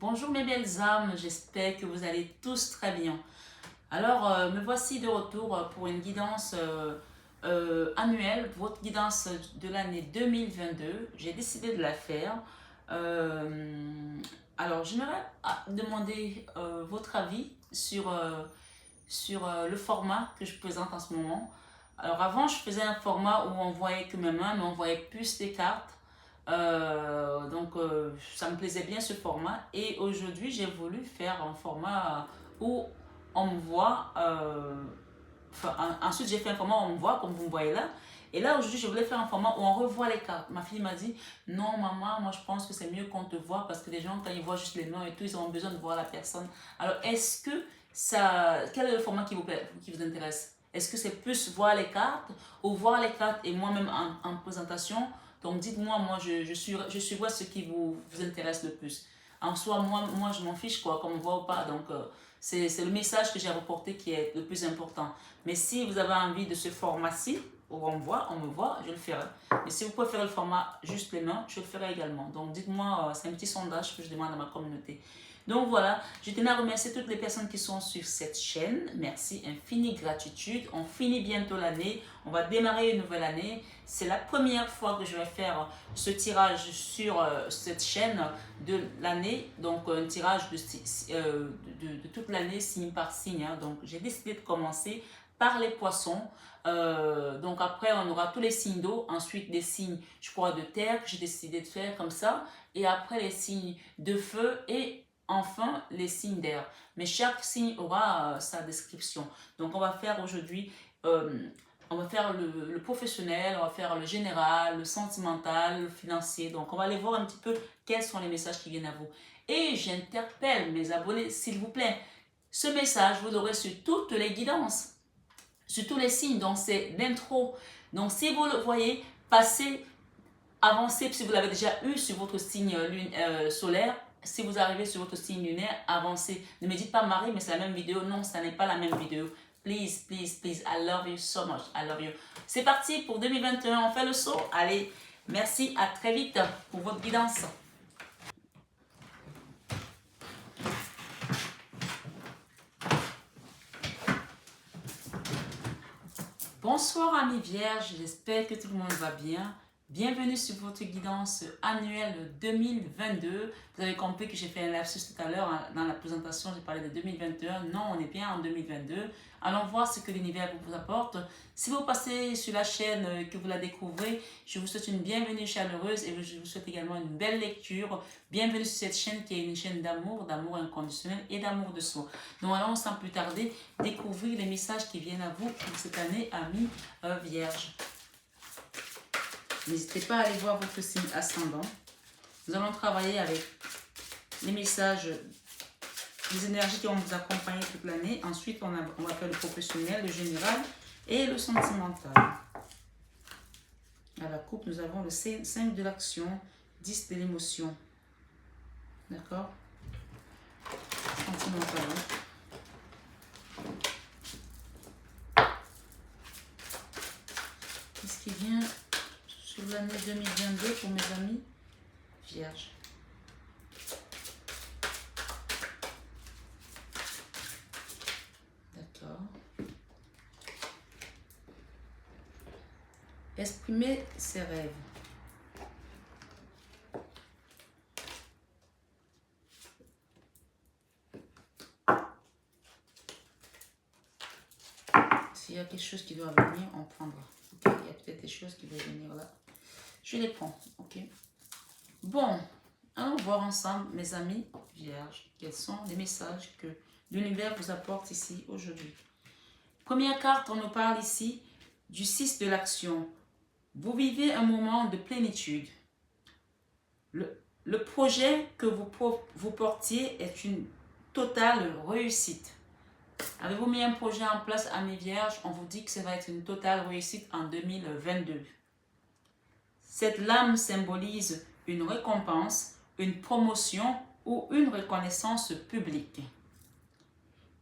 Bonjour mes belles âmes, j'espère que vous allez tous très bien. Alors, me voici de retour pour une guidance annuelle, votre guidance de l'année 2022. J'ai décidé de la faire. Euh, alors, j'aimerais demander votre avis sur le format que je présente en ce moment. Alors, avant, je faisais un format où on voyait que mes mains, mais on voyait plus les cartes. Ça me plaisait bien ce format et aujourd'hui j'ai voulu faire un format où on me voit, ensuite j'ai fait un format où on me voit comme vous me voyez là, et là aujourd'hui je voulais faire un format où on revoit les cartes. Ma fille m'a dit non maman, moi je pense que c'est mieux qu'on te voit parce que les gens quand ils voient juste les noms et tout, ils ont besoin de voir la personne. Alors est-ce que quel est le format qui vous plaît, qui vous intéresse? Est-ce que c'est plus voir les cartes ou voir les cartes et moi-même en présentation? Donc dites-moi, moi je suis ce qui vous intéresse le plus. En soi, moi je m'en fiche quoi, qu'on me voit ou pas. Donc c'est le message que j'ai reporté qui est le plus important. Mais si vous avez envie de ce format-ci, où on me voit, je le ferai. Mais si vous préférez le format juste les mains, je le ferai également. Donc dites-moi, c'est un petit sondage que je demande à ma communauté. Donc voilà, je tenais à remercier toutes les personnes qui sont sur cette chaîne. Merci, infinie gratitude. On finit bientôt l'année. On va démarrer une nouvelle année. C'est la première fois que je vais faire ce tirage sur cette chaîne de l'année. Donc un tirage de toute l'année, signe par signe. Hein. Donc j'ai décidé de commencer par les poissons. Donc après, on aura tous les signes d'eau. Ensuite, les signes, je crois, de terre que j'ai décidé de faire comme ça. Et après, les signes de feu et enfin les signes d'air. Mais chaque signe aura sa description. Donc on va faire aujourd'hui, on va faire le professionnel, on va faire le général, le sentimental, le financier. Donc on va aller voir un petit peu quels sont les messages qui viennent à vous. Et j'interpelle mes abonnés, s'il vous plaît, ce message, vous l'aurez sur toutes les guidances, sur tous les signes. Donc c'est l'intro. Donc si vous le voyez, passez, avancez, si vous l'avez déjà eu sur votre signe solaire. Si vous arrivez sur votre signe lunaire, avancez. Ne me dites pas Marie, mais c'est la même vidéo. Non, ça n'est pas la même vidéo. Please, please, please. I love you so much. I love you. C'est parti pour 2021. On fait le saut. Allez, merci. À très vite pour votre guidance. Bonsoir amis vierges. J'espère que tout le monde va bien. Bienvenue sur votre guidance annuelle 2022. Vous avez compris que j'ai fait un lapsus tout à l'heure dans la présentation, j'ai parlé de 2021. Non, on est bien en 2022. Allons voir ce que l'univers vous apporte. Si vous passez sur la chaîne, que vous la découvrez, je vous souhaite une bienvenue chaleureuse et je vous souhaite également une belle lecture. Bienvenue sur cette chaîne qui est une chaîne d'amour inconditionnel et d'amour de soi. Donc allons sans plus tarder découvrir les messages qui viennent à vous pour cette année, amis vierges. N'hésitez pas à aller voir votre signe ascendant. Nous allons travailler avec les messages, les énergies qui vont vous accompagner toute l'année. Ensuite, on va faire le professionnel, le général et le sentimental. À la coupe, nous avons le 5 de l'action, 10 de l'émotion. D'accord? Sentimental. Qu'est-ce qui vient sur l'année 2022 pour mes amis vierges? D'accord. Exprimer ses rêves. S'il y a quelque chose qui doit venir, on prendra. Okay? Il y a peut-être des choses qui doivent venir là. Je les prends. Ok. Bon, allons voir ensemble, mes amis vierges, quels sont les messages que l'univers vous apporte ici aujourd'hui. Première carte, on nous parle ici du 6 de l'action. Vous vivez un moment de plénitude. Le projet que vous portiez est une totale réussite. Avez-vous mis un projet en place, amis vierges? On vous dit que ça va être une totale réussite en 2022. Cette lame symbolise une récompense, une promotion ou une reconnaissance publique.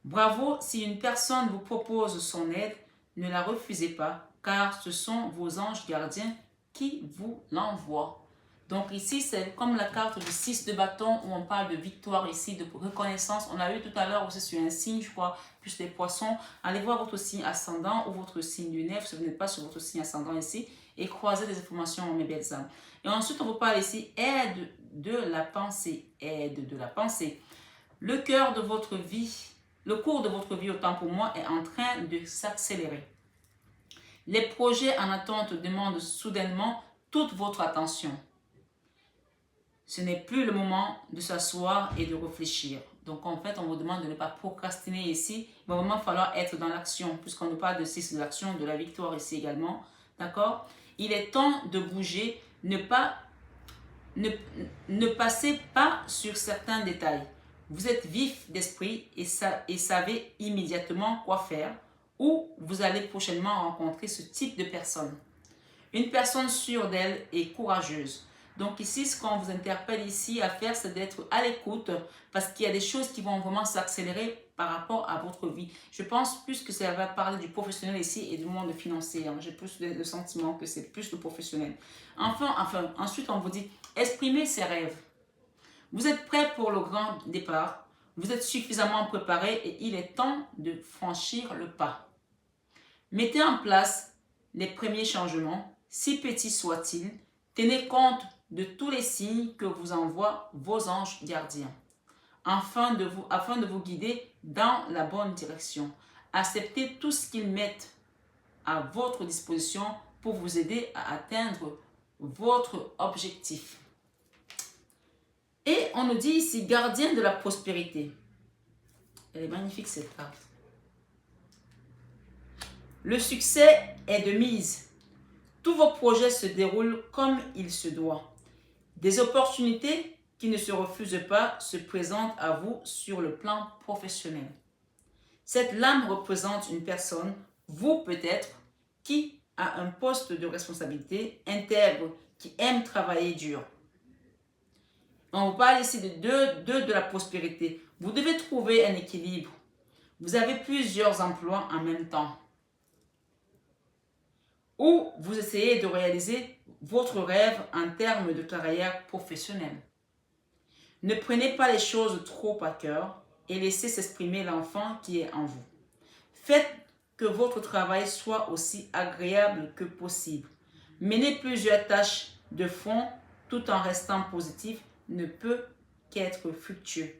Bravo, si une personne vous propose son aide, ne la refusez pas, car ce sont vos anges gardiens qui vous l'envoient. Donc ici, c'est comme la carte du 6 de bâton où on parle de victoire ici, de reconnaissance. On a eu tout à l'heure aussi sur un signe, je crois, plus les poissons. Allez voir votre signe ascendant ou votre signe lunaire, si vous n'êtes pas sur votre signe ascendant ici, et croisez des informations, mes belles âmes. Et ensuite, on vous parle ici, aide de la pensée. Aide de la pensée. Le cœur de votre vie, le cours de votre vie, autant pour moi, est en train de s'accélérer. Les projets en attente demandent soudainement toute votre attention. Ce n'est plus le moment de s'asseoir et de réfléchir. Donc, en fait, on vous demande de ne pas procrastiner ici. Il va vraiment falloir être dans l'action, puisqu'on nous parle de 6 de l'action, de la victoire ici également. D'accord? Il est temps de bouger. Ne passez pas sur certains détails. Vous êtes vif d'esprit et savez immédiatement quoi faire, ou vous allez prochainement rencontrer ce type de personne. Une personne sûre d'elle et courageuse. Donc ici, ce qu'on vous interpelle ici à faire, c'est d'être à l'écoute parce qu'il y a des choses qui vont vraiment s'accélérer par rapport à votre vie. Je pense plus que ça va parler du professionnel ici et du monde financier. J'ai plus le sentiment que c'est plus le professionnel. Ensuite, on vous dit, exprimez ses rêves. Vous êtes prêt pour le grand départ. Vous êtes suffisamment préparé et il est temps de franchir le pas. Mettez en place les premiers changements, si petits soient-ils. Tenez compte de tous les signes que vous envoient vos anges gardiens, afin de vous guider dans la bonne direction. Acceptez tout ce qu'ils mettent à votre disposition pour vous aider à atteindre votre objectif. Et on nous dit ici, gardien de la prospérité. Elle est magnifique cette carte. Le succès est de mise. Tous vos projets se déroulent comme il se doit. Des opportunités qui ne se refusent pas se présentent à vous sur le plan professionnel. Cette lame représente une personne, vous peut-être, qui a un poste de responsabilité, intègre, qui aime travailler dur. On vous parle ici de la prospérité. Vous devez trouver un équilibre. Vous avez plusieurs emplois en même temps. Ou vous essayez de réaliser votre rêve en termes de carrière professionnelle. Ne prenez pas les choses trop à cœur et laissez s'exprimer l'enfant qui est en vous. Faites que votre travail soit aussi agréable que possible. Menez plusieurs tâches de front tout en restant positif ne peut qu'être fructueux.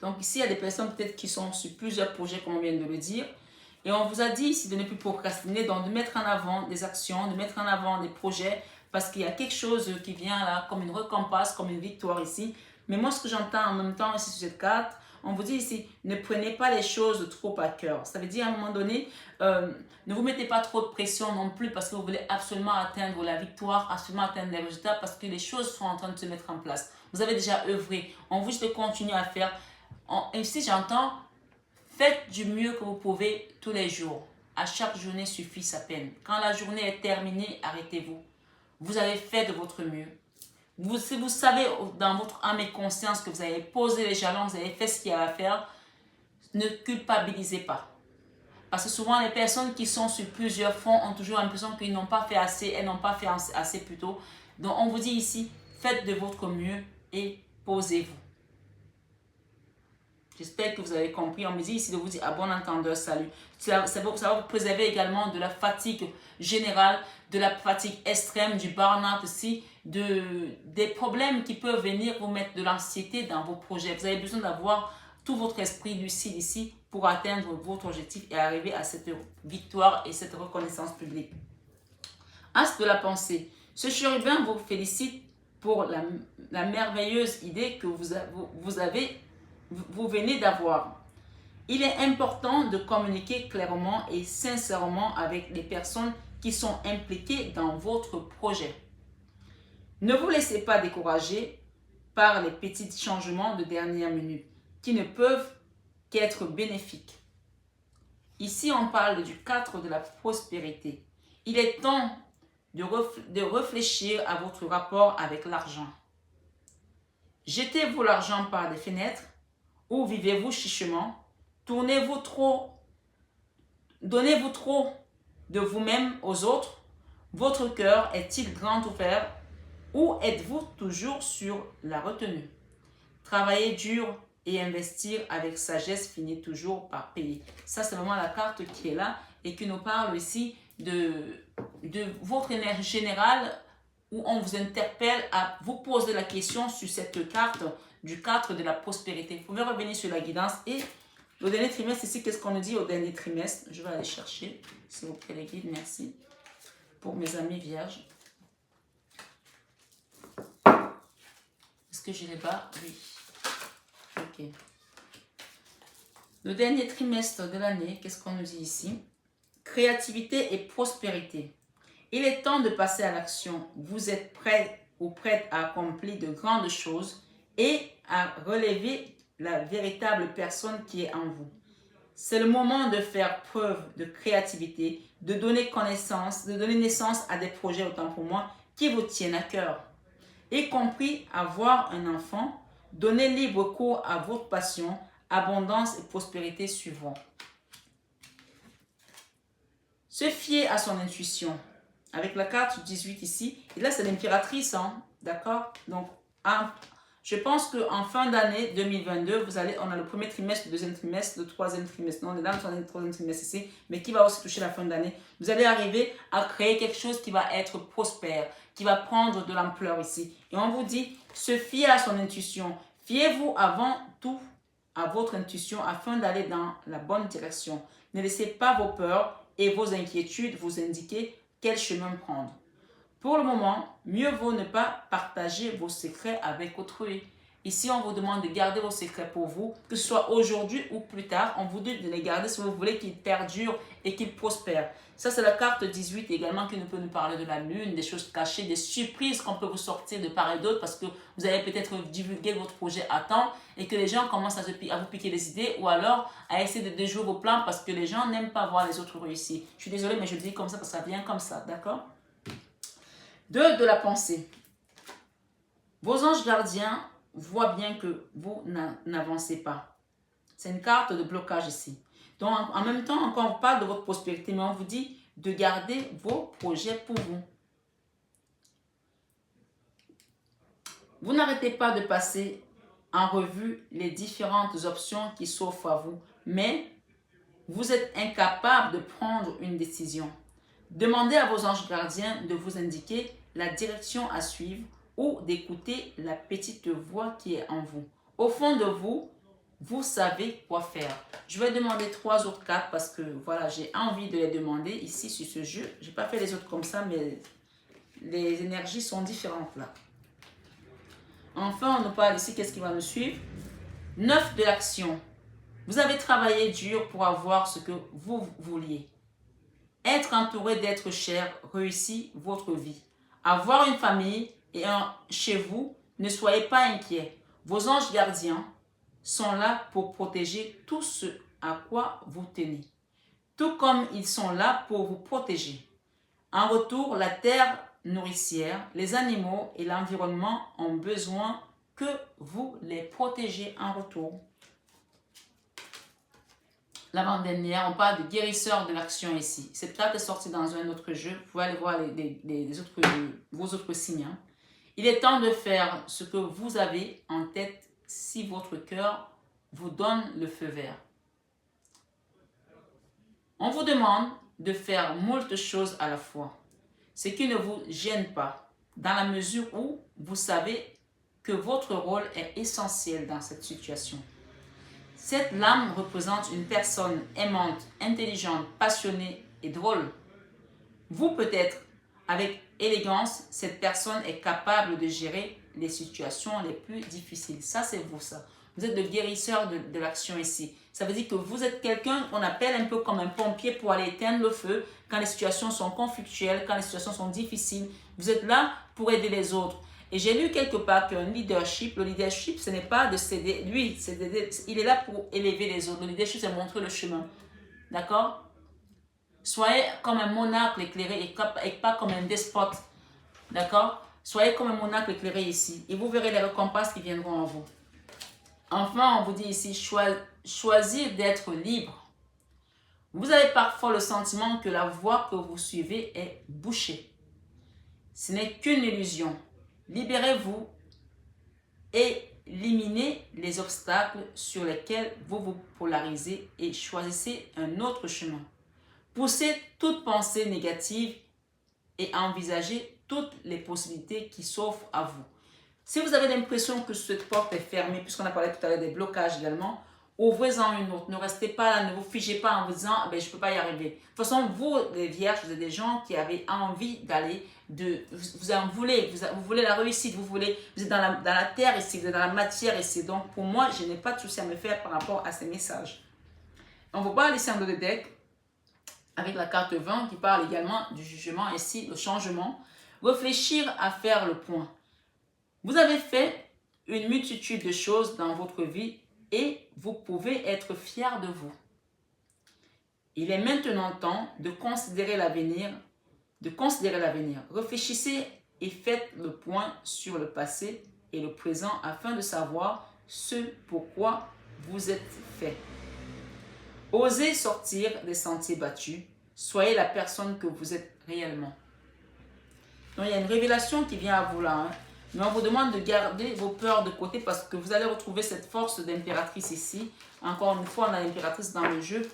Donc ici, il y a des personnes peut-être qui sont sur plusieurs projets, comme on vient de le dire. Et on vous a dit ici de ne plus procrastiner, donc de mettre en avant des actions, de mettre en avant des projets, parce qu'il y a quelque chose qui vient là, comme une récompense, comme une victoire ici. Mais moi, ce que j'entends en même temps ici sur cette carte, on vous dit ici, ne prenez pas les choses trop à cœur. Ça veut dire à un moment donné, ne vous mettez pas trop de pression non plus parce que vous voulez absolument atteindre la victoire, absolument atteindre les résultats parce que les choses sont en train de se mettre en place. Vous avez déjà œuvré. On vous dit de continuer à faire. Ici, j'entends, faites du mieux que vous pouvez tous les jours. À chaque journée suffit sa peine. Quand la journée est terminée, arrêtez-vous. Vous avez fait de votre mieux. Si vous savez dans votre âme et conscience que vous avez posé les jalons, vous avez fait ce qu'il y a à faire, ne culpabilisez pas. Parce que souvent, les personnes qui sont sur plusieurs fronts ont toujours l'impression qu'ils n'ont pas fait assez, elles n'ont pas fait assez plus tôt. Donc, on vous dit ici, faites de votre mieux et posez-vous. J'espère que vous avez compris. On me dit ici de vous dire à bon entendeur, salut. Ça va vous préserver également de la fatigue générale, de la fatigue extrême, du burn-out aussi, des problèmes qui peuvent venir vous mettre de l'anxiété dans vos projets. Vous avez besoin d'avoir tout votre esprit lucide ici pour atteindre votre objectif et arriver à cette victoire et cette reconnaissance publique. As de la pensée. Ce chérubin vous félicite pour la merveilleuse idée que vous venez d'avoir. Il est important de communiquer clairement et sincèrement avec les personnes qui sont impliquées dans votre projet. Ne vous laissez pas décourager par les petits changements de dernière minute qui ne peuvent qu'être bénéfiques. Ici, on parle du 4 de la prospérité. Il est temps de réfléchir à votre rapport avec l'argent. Jetez-vous l'argent par des fenêtres ou vivez-vous chichement? Donnez-vous trop de vous-même aux autres Votre cœur est-il grand ouvert ou êtes-vous toujours sur la retenue? Travailler dur et investir avec sagesse finit toujours par payer. Ça, c'est vraiment la carte qui est là et qui nous parle ici de votre énergie générale où on vous interpelle à vous poser la question sur cette carte du 4 de la prospérité. Vous pouvez revenir sur la guidance et le dernier trimestre ici, qu'est-ce qu'on nous dit au dernier trimestre? Je vais aller chercher, s'il vous plaît, les guides, merci. Pour mes amis vierges. Est-ce que je les bats? Oui. Ok. Le dernier trimestre de l'année, qu'est-ce qu'on nous dit ici? Créativité et prospérité. Il est temps de passer à l'action. Vous êtes prêt ou prête à accomplir de grandes choses et à relever la véritable personne qui est en vous. C'est le moment de faire preuve de créativité, de donner connaissance, de donner naissance à des projets, autant pour moi, qui vous tiennent à cœur. Y compris avoir un enfant, donner libre cours à votre passion, abondance et prospérité suivront. Se fier à son intuition. Avec la carte 18 ici, et là c'est l'impératrice, hein, d'accord? Donc, je pense qu'en fin d'année 2022, on a le premier trimestre, le deuxième trimestre, le troisième trimestre. Non, on est dans le troisième trimestre ici, mais qui va aussi toucher la fin d'année. Vous allez arriver à créer quelque chose qui va être prospère, qui va prendre de l'ampleur ici. Et on vous dit, se fier à son intuition. Fiez-vous avant tout à votre intuition afin d'aller dans la bonne direction. Ne laissez pas vos peurs et vos inquiétudes vous indiquer quel chemin prendre. Pour le moment, mieux vaut ne pas partager vos secrets avec autrui. Ici, on vous demande de garder vos secrets pour vous, que ce soit aujourd'hui ou plus tard. On vous dit de les garder si vous voulez qu'ils perdurent et qu'ils prospèrent. Ça, c'est la carte 18 également qui peut nous parler de la lune, des choses cachées, des surprises qu'on peut vous sortir de part et d'autre parce que vous avez peut-être divulgué votre projet à temps et que les gens commencent à vous piquer les idées ou alors à essayer de déjouer vos plans parce que les gens n'aiment pas voir les autres réussir. Je suis désolée, mais je le dis comme ça parce que ça vient comme ça, d'accord? 2 de la pensée. Vos anges gardiens voient bien que vous n'avancez pas. C'est une carte de blocage ici. Donc, en même temps, encore on parle de votre prospérité, mais on vous dit de garder vos projets pour vous. Vous n'arrêtez pas de passer en revue les différentes options qui s'offrent à vous, mais vous êtes incapable de prendre une décision. Demandez à vos anges gardiens de vous indiquer la direction à suivre ou d'écouter la petite voix qui est en vous. Au fond de vous, vous savez quoi faire. Je vais demander 3 autres cartes parce que voilà, j'ai envie de les demander ici sur ce jeu. Je n'ai pas fait les autres comme ça, mais les énergies sont différentes là. Enfin, on nous parle ici, qu'est-ce qui va nous suivre? 9 de l'action. Vous avez travaillé dur pour avoir ce que vous vouliez. Être entouré d'êtres chers réussit votre vie. Avoir une famille et chez vous, ne soyez pas inquiets. Vos anges gardiens sont là pour protéger tout ce à quoi vous tenez. Tout comme ils sont là pour vous protéger. En retour, la terre nourricière, les animaux et l'environnement ont besoin que vous les protégez en retour. L'avant-dernière, on parle de guérisseur de l'action ici. Cette carte est sortie dans un autre jeu. Vous pouvez aller voir vos autres signes. Hein. Il est temps de faire ce que vous avez en tête si votre cœur vous donne le feu vert. On vous demande de faire moult choses à la fois, ce qui ne vous gêne pas, dans la mesure où vous savez que votre rôle est essentiel dans cette situation. Cette lame représente une personne aimante, intelligente, passionnée et drôle. Vous peut-être, avec élégance, cette personne est capable de gérer les situations les plus difficiles. Ça, c'est vous, ça. Vous êtes le guérisseur de l'action ici. Ça veut dire que vous êtes quelqu'un qu'on appelle un peu comme un pompier pour aller éteindre le feu quand les situations sont conflictuelles, quand les situations sont difficiles. Vous êtes là pour aider les autres. Et j'ai lu quelque part qu'un leadership, le leadership, ce n'est pas de céder. Lui, il est là pour élever les autres. Le leadership, c'est montrer le chemin. D'accord? Soyez comme un monarque éclairé et pas comme un despote. D'accord? Soyez comme un monarque éclairé ici. Et vous verrez les récompenses qui viendront à vous. Enfin, on vous dit ici, choisir d'être libre. Vous avez parfois le sentiment que la voie que vous suivez est bouchée. Ce n'est qu'une illusion. Libérez-vous et éliminez les obstacles sur lesquels vous vous polarisez et choisissez un autre chemin. Poussez toute pensée négative et envisagez toutes les possibilités qui s'offrent à vous. Si vous avez l'impression que cette porte est fermée, puisqu'on a parlé tout à l'heure des blocages également, ouvrez-en une autre. Ne restez pas là, ne vous figez pas en vous disant ah ben, je ne peux pas y arriver. De toute façon, vous, les vierges, vous êtes des gens qui avez envie d'aller, vous en voulez, vous voulez la réussite, vous êtes dans la terre ici, vous êtes dans la matière ici. Donc pour moi, je n'ai pas de souci à me faire par rapport à ces messages. On va voir les symboles de deck avec la carte 20 qui parle également du jugement ici, le changement. Réfléchir à faire le point. Vous avez fait une multitude de choses dans votre vie et vous pouvez être fier de vous. Il est maintenant temps de considérer l'avenir. Réfléchissez et faites le point sur le passé et le présent afin de savoir ce pourquoi vous êtes fait. Osez sortir des sentiers battus. Soyez la personne que vous êtes réellement. Donc, il y a une révélation qui vient à vous là. Hein. Mais on vous demande de garder vos peurs de côté parce que vous allez retrouver cette force d'impératrice ici. Encore une fois, on a l'impératrice dans le jeu.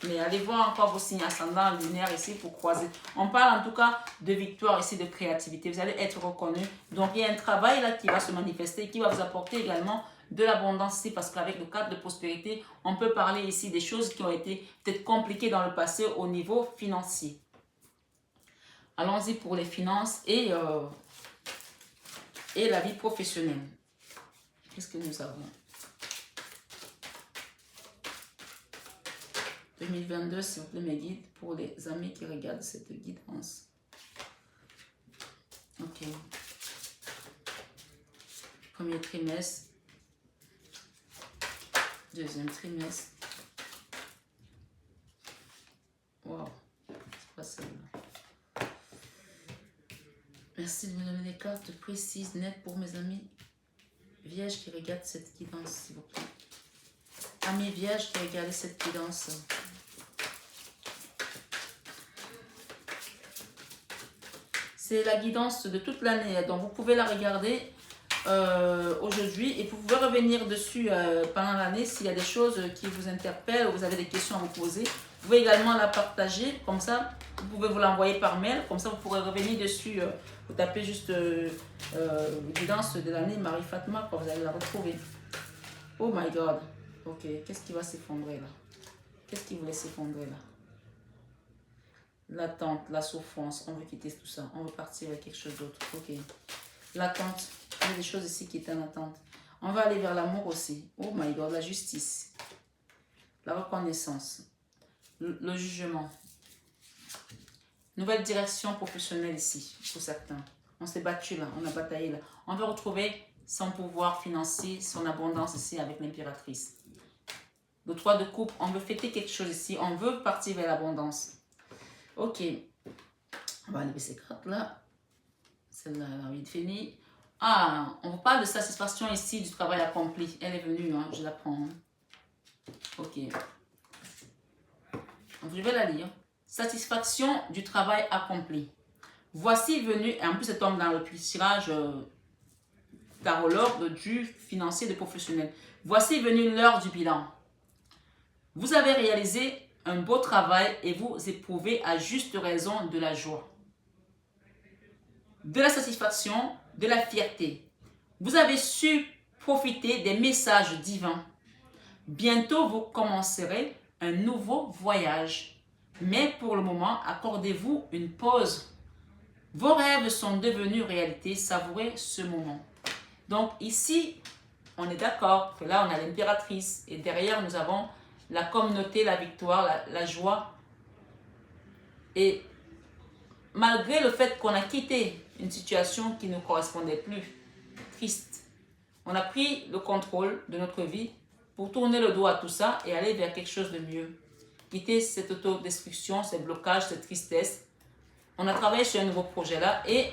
Mais allez voir encore vos signes ascendants lunaires ici pour croiser. On parle en tout cas de victoire ici, de créativité. Vous allez être reconnu. Donc, il y a un travail là qui va se manifester, qui va vous apporter également de l'abondance ici. Parce qu'avec le cadre de prospérité, on peut parler ici des choses qui ont été peut-être compliquées dans le passé au niveau financier. Allons-y pour les finances et la vie professionnelle. Qu'est-ce que nous avons? 2022, s'il vous plaît, mes guides, pour les amis qui regardent cette guidance. Ok. Premier trimestre. Deuxième trimestre. Wow. C'est pas celle-là. Merci de me donner des cartes précises, nettes pour mes amis vierges qui regardent cette guidance, s'il vous plaît. Amis vierges qui regardent cette guidance. C'est la guidance de toute l'année, donc vous pouvez la regarder aujourd'hui et vous pouvez revenir dessus pendant l'année s'il y a des choses qui vous interpellent ou vous avez des questions à vous poser. Vous pouvez également la partager, comme ça vous pouvez vous l'envoyer par mail, comme ça vous pourrez revenir dessus. Vous tapez juste guidance de l'année Marie Fatma quand vous allez la retrouver. Oh my god, ok, qu'est-ce qui va s'effondrer là? Qu'est-ce qui voulait s'effondrer là? L'attente, la souffrance, on veut quitter tout ça, on veut partir avec quelque chose d'autre. Ok, l'attente, il y a des choses ici qui étaient en attente. On va aller vers l'amour aussi. Oh my god, la justice, la reconnaissance, le jugement. Nouvelle direction professionnelle ici, pour certains. On s'est battu là, on a bataillé là. On veut retrouver son pouvoir financier, son abondance ici avec l'impératrice. Le 3 de coupe, on veut fêter quelque chose ici, on veut partir vers l'abondance. Ok, on va enlever ces cartes là. Celle-là, elle a envie de finir. Ah, on vous parle de satisfaction ici du travail accompli. Elle est venue, hein, je la prends. Ok. Donc, je vais la lire. Satisfaction du travail accompli. Voici venu, et en plus elle tombe dans le tirage tarot l'ordre du financier de professionnel. Voici venu l'heure du bilan. Vous avez réalisé un beau travail et vous éprouvez à juste raison de la joie, de la satisfaction, de la fierté. Vous avez su profiter des messages divins. Bientôt, vous commencerez un nouveau voyage. Mais pour le moment, accordez-vous une pause. Vos rêves sont devenus réalité. Savourez ce moment. Donc ici, on est d'accord que là, on a l'impératrice. Et derrière, nous avons la communauté, la victoire, la joie. Et malgré le fait qu'on a quitté une situation qui ne correspondait plus, triste, on a pris le contrôle de notre vie pour tourner le dos à tout ça et aller vers quelque chose de mieux. Quitter cette autodestruction, ces blocages, cette tristesse. On a travaillé sur un nouveau projet là et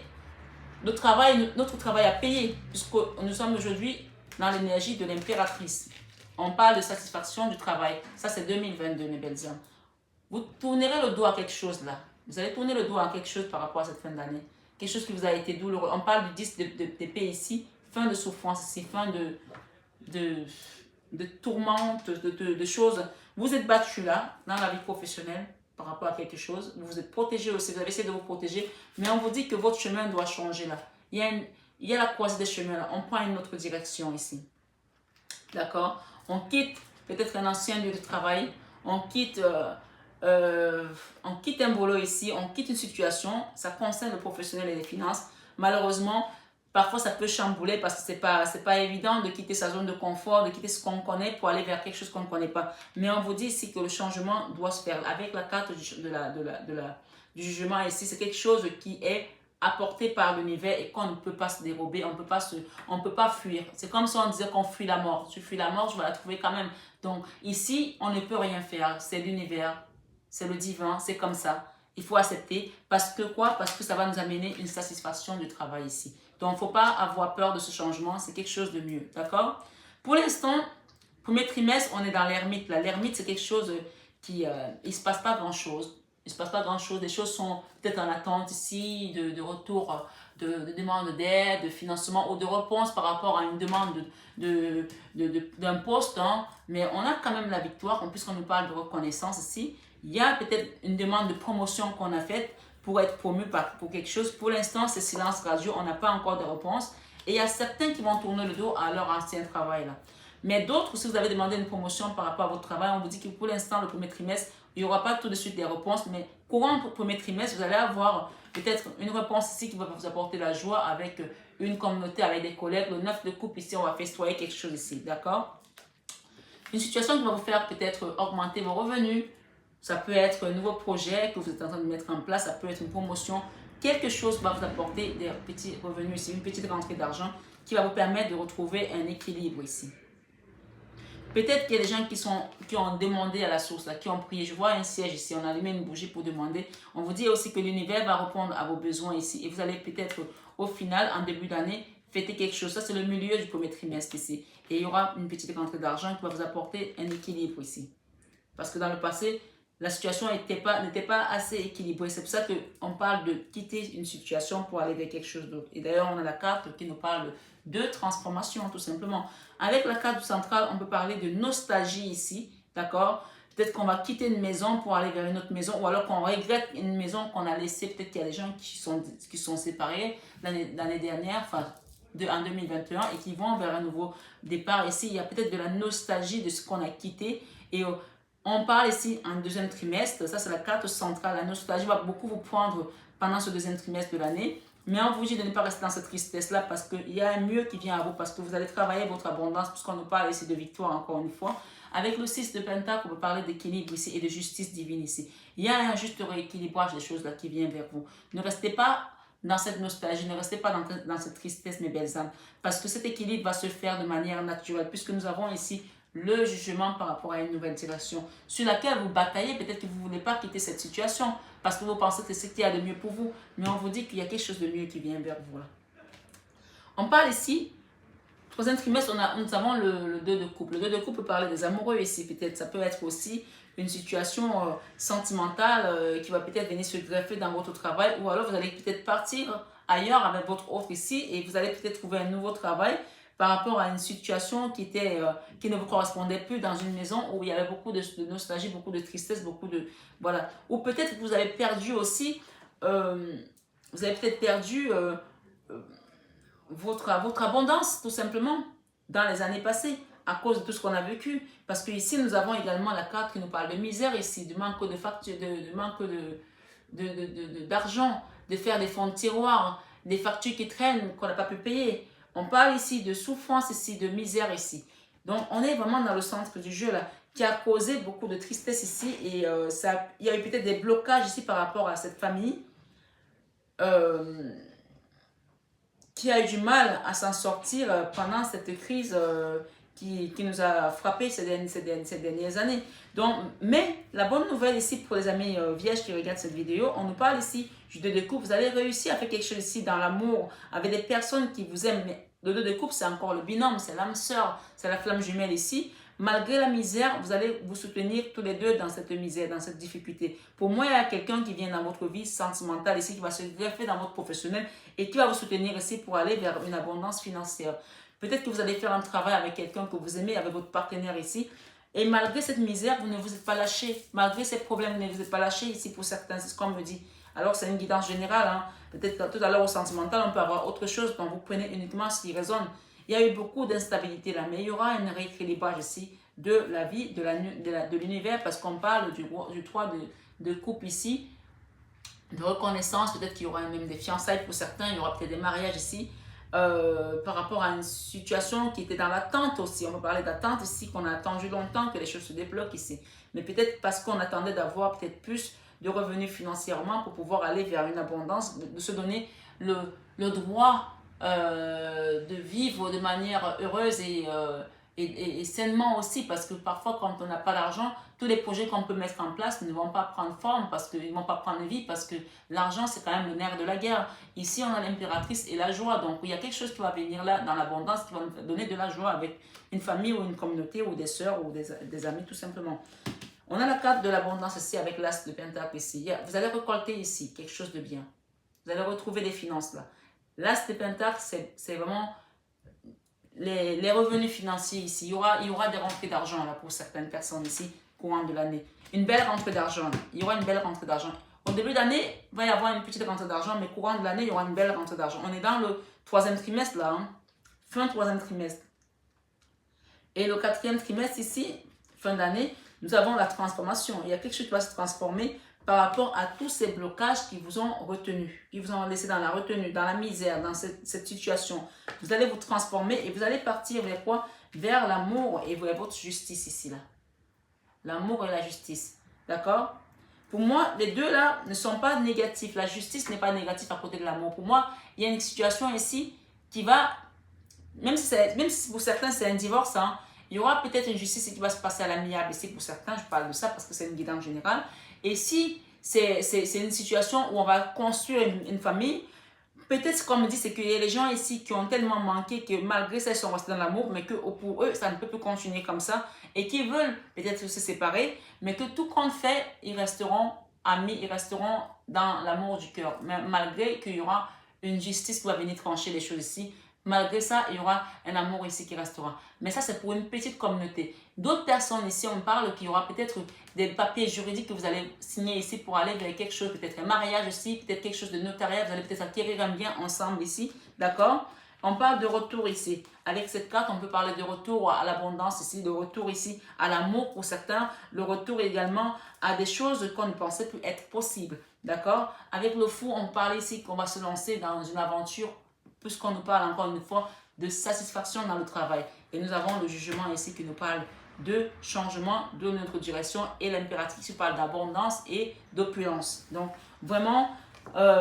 notre travail a payé puisque nous sommes aujourd'hui dans l'énergie de l'impératrice. On parle de satisfaction du travail. Ça, c'est 2022, mes belles âmes. Vous tournerez le dos à quelque chose là. Vous allez tourner le dos à quelque chose par rapport à cette fin d'année. quelque chose qui vous a été douloureux. On parle du 10 d'épée ici, fin de souffrance ici, fin de tourmente, de choses. Vous êtes battu là, dans la vie professionnelle, par rapport à quelque chose. Vous vous êtes protégé aussi, vous avez essayé de vous protéger, mais on vous dit que votre chemin doit changer là. Il y a la croisée des chemins là, on prend une autre direction ici. D'accord? On quitte peut-être un ancien lieu de travail, on quitte un boulot ici, on quitte une situation, ça concerne le professionnel et les finances. Malheureusement, parfois ça peut chambouler parce que c'est pas évident de quitter sa zone de confort, de quitter ce qu'on connaît pour aller vers quelque chose qu'on ne connaît pas. Mais on vous dit ici que le changement doit se faire avec la carte du jugement ici. C'est quelque chose qui est apporté par l'univers et qu'on ne peut pas se dérober, on ne peut pas fuir. C'est comme si on disait qu'on fuit la mort. Tu fuis la mort, je vais la trouver quand même. Donc ici, on ne peut rien faire. C'est l'univers, c'est le divin, c'est comme ça. Il faut accepter parce que quoi? Parce que ça va nous amener une satisfaction du travail ici. Donc il ne faut pas avoir peur de ce changement, c'est quelque chose de mieux. D'accord? Pour l'instant, premier trimestre, on est dans l'ermite. L'ermite, c'est quelque chose qui, il ne se passe pas grand-chose. Il ne se passe pas grand-chose. Les choses sont peut-être en attente ici, de retour, de demande d'aide, de financement ou de réponse par rapport à une demande d'un poste. Hein. Mais on a quand même la victoire, puisqu'on nous parle de reconnaissance ici. Il y a peut-être une demande de promotion qu'on a faite pour être promu pour quelque chose. Pour l'instant, c'est silence radio, on n'a pas encore de réponse. Et il y a certains qui vont tourner le dos à leur ancien travail. Là. Mais d'autres, si vous avez demandé une promotion par rapport à votre travail, on vous dit que pour l'instant, le premier trimestre, il n'y aura pas tout de suite des réponses, mais courant pour le premier trimestre, vous allez avoir peut-être une réponse ici qui va vous apporter la joie avec une communauté, avec des collègues. Le 9 de coupe ici, on va festoyer quelque chose ici, d'accord? Une situation qui va vous faire peut-être augmenter vos revenus. Ça peut être un nouveau projet que vous êtes en train de mettre en place, ça peut être une promotion. Quelque chose va vous apporter des petits revenus ici, une petite rentrée d'argent qui va vous permettre de retrouver un équilibre ici. Peut-être qu'il y a des gens qui ont demandé à la source, là, qui ont prié. Je vois un siège ici, on a allumé une bougie pour demander. On vous dit aussi que l'univers va répondre à vos besoins ici. Et vous allez peut-être, au final, en début d'année, fêter quelque chose. Ça, c'est le milieu du premier trimestre ici. Et il y aura une petite rentrée d'argent qui va vous apporter un équilibre ici. Parce que dans le passé, la situation n'était pas assez équilibrée. C'est pour ça qu'on parle de quitter une situation pour aller vers quelque chose d'autre. Et d'ailleurs, on a la carte qui nous parle de transformation, tout simplement. Avec la carte du central, on peut parler de nostalgie ici, d'accord? Peut-être qu'on va quitter une maison pour aller vers une autre maison, ou alors qu'on regrette une maison qu'on a laissée. Peut-être qu'il y a des gens qui sont séparés l'année dernière, enfin, en 2021, et qui vont vers un nouveau départ. Ici, il y a peut-être de la nostalgie de ce qu'on a quitté. Et on parle ici en deuxième trimestre, ça c'est la carte centrale. La nostalgie va beaucoup vous prendre pendant ce deuxième trimestre de l'année. Mais on vous dit de ne pas rester dans cette tristesse-là parce qu'il y a un mieux qui vient à vous, parce que vous allez travailler votre abondance, puisqu'on nous parle ici de victoire encore une fois. Avec le 6 de Pentacle, on peut parler d'équilibre ici et de justice divine ici. Il y a un juste rééquilibrage des choses là qui vient vers vous. Ne restez pas dans cette nostalgie, ne restez pas dans cette tristesse, mes belles âmes, parce que cet équilibre va se faire de manière naturelle, puisque nous avons ici le jugement par rapport à une nouvelle direction sur laquelle vous bataillez. Peut-être que vous ne voulez pas quitter cette situation parce que vous pensez que c'est ce qu'il y a de mieux pour vous, mais on vous dit qu'il y a quelque chose de mieux qui vient vers vous là. On parle ici, troisième trimestre, nous avons le 2 de coupe. Le 2 de coupe peut parler des amoureux ici, peut-être. Ça peut être aussi une situation sentimentale qui va peut-être venir se greffer dans votre travail, ou alors vous allez peut-être partir ailleurs avec votre offre ici et vous allez peut-être trouver un nouveau travail par rapport à une situation qui ne vous correspondait plus dans une maison où il y avait beaucoup de nostalgie, beaucoup de tristesse, beaucoup de... Voilà. Ou peut-être que vous avez perdu aussi, vous avez peut-être perdu votre abondance, tout simplement, dans les années passées, à cause de tout ce qu'on a vécu. Parce que ici, nous avons également la carte qui nous parle de misère ici, de manque de facture, de manque d'argent, de faire des fonds de tiroir, des factures qui traînent, qu'on n'a pas pu payer. On parle ici de souffrance ici, de misère ici. Donc, on est vraiment dans le centre du jeu là, qui a causé beaucoup de tristesse ici. Et il y a eu peut-être des blocages ici par rapport à cette famille qui a eu du mal à s'en sortir pendant cette crise qui nous a frappé ces dernières années. Donc, mais la bonne nouvelle ici pour les amis vierges qui regardent cette vidéo, on nous parle ici du 2 de coupe. Vous allez réussir à faire quelque chose ici dans l'amour avec des personnes qui vous aiment. Mais le 2 de coupe, c'est encore le binôme, c'est l'âme sœur, c'est la flamme jumelle ici. malgré la misère, vous allez vous soutenir tous les deux dans cette misère, dans cette difficulté. Pour moi, il y a quelqu'un qui vient dans votre vie sentimentale ici, qui va se greffer dans votre professionnel et qui va vous soutenir ici pour aller vers une abondance financière. Peut-être que vous allez faire un travail avec quelqu'un que vous aimez, avec votre partenaire ici. Et malgré cette misère, vous ne vous êtes pas lâché. Malgré ces problèmes, vous ne vous êtes pas lâché ici pour certains, c'est ce qu'on me dit. Alors, c'est une guidance générale. Hein. Peut-être que tout à l'heure, au sentimental, on peut avoir autre chose quand vous prenez uniquement ce qui résonne. Il y a eu beaucoup d'instabilité là, mais il y aura un rééquilibrage ici de la vie, de l'univers, parce qu'on parle du 3 de coupe ici, de reconnaissance. Peut-être qu'il y aura même des fiançailles pour certains, il y aura peut-être des mariages ici. Par rapport à une situation qui était dans l'attente aussi. On va parler d'attente ici, qu'on a attendu longtemps que les choses se débloquent ici. Mais peut-être parce qu'on attendait d'avoir peut-être plus de revenus financièrement pour pouvoir aller vers une abondance, de se donner le droit de vivre de manière heureuse et sainement aussi, parce que parfois quand on n'a pas d'argent, tous les projets qu'on peut mettre en place ne vont pas prendre forme, parce qu'ils ne vont pas prendre vie, parce que l'argent c'est quand même le nerf de la guerre. Ici on a l'impératrice et la joie, donc il y a quelque chose qui va venir là dans l'abondance, qui va nous donner de la joie avec une famille ou une communauté ou des sœurs ou des amis tout simplement. On a la carte de l'abondance ici avec l'as de pentacle ici. Vous allez récolter ici quelque chose de bien. Vous allez retrouver des finances là. L'as de pentacle, c'est vraiment les revenus financiers ici. Il y aura des rentrées d'argent là pour certaines personnes ici, courant de l'année. Une belle rentrée d'argent. Il y aura une belle rentrée d'argent. Au début d'année, il va y avoir une petite rentrée d'argent, mais courant de l'année, il y aura une belle rentrée d'argent. On est dans le 3e trimestre là, hein? Fin 3e trimestre. Et le 4e trimestre ici, fin d'année, nous avons la transformation. Il y a quelque chose qui va se transformer par rapport à tous ces blocages qui vous ont retenu, qui vous ont laissé dans la retenue, dans la misère, dans cette situation. Vous allez vous transformer et vous allez partir vers quoi? Vers l'amour et vers votre justice ici, là. L'amour et la justice. D'accord? Pour moi, les deux là ne sont pas négatifs. La justice n'est pas négative à côté de l'amour. Pour moi, il y a une situation ici qui va, même si pour certains c'est un divorce, hein, il y aura peut-être une justice qui va se passer à l'amiable ici pour certains. Je parle de ça parce que c'est une guidance générale. Et si c'est une situation où on va construire une famille, peut-être ce qu'on me dit, c'est qu'il y a les gens ici qui ont tellement manqué que malgré ça, ils sont restés dans l'amour, mais que pour eux, ça ne peut plus continuer comme ça et qui veulent peut-être se séparer, mais que tout compte fait, ils resteront amis, ils resteront dans l'amour du cœur, malgré qu'il y aura une justice qui va venir trancher les choses ici. Malgré ça, il y aura un amour ici qui restera. Mais ça, c'est pour une petite communauté. D'autres personnes ici, on parle qu'il y aura peut-être des papiers juridiques que vous allez signer ici pour aller vers quelque chose, peut-être un mariage aussi, peut-être quelque chose de notariat, vous allez peut-être acquérir un bien ensemble ici, d'accord? On parle de retour ici. Avec cette carte, on peut parler de retour à l'abondance ici, de retour ici à l'amour pour certains, le retour également à des choses qu'on ne pensait plus être possibles, d'accord? Avec le fou, on parle ici qu'on va se lancer dans une aventure, puisqu'on nous parle encore une fois de satisfaction dans le travail. Et nous avons le jugement ici qui nous parle de changement de notre direction et l'impératrice qui parle d'abondance et d'opulence. Donc vraiment,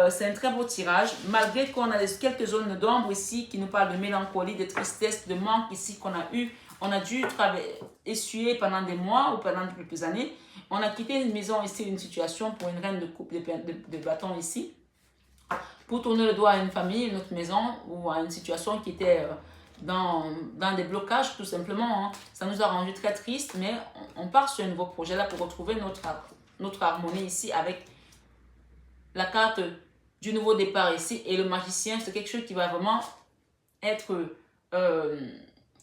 c'est un très beau tirage, malgré qu'on a quelques zones d'ombre ici qui nous parlent de mélancolie, de tristesse, de manque ici qu'on a eu. On a dû essuyer pendant des mois ou pendant quelques années. On a quitté une maison ici, une situation pour une reine de coupe de bâton ici, pour tourner le doigt à une famille, une autre maison ou à une situation qui était dans des blocages tout simplement. Hein. Ça nous a rendu très tristes, mais on part sur un nouveau projet là pour retrouver notre harmonie ici avec la carte du nouveau départ ici. Et le magicien, c'est quelque chose qui va vraiment être...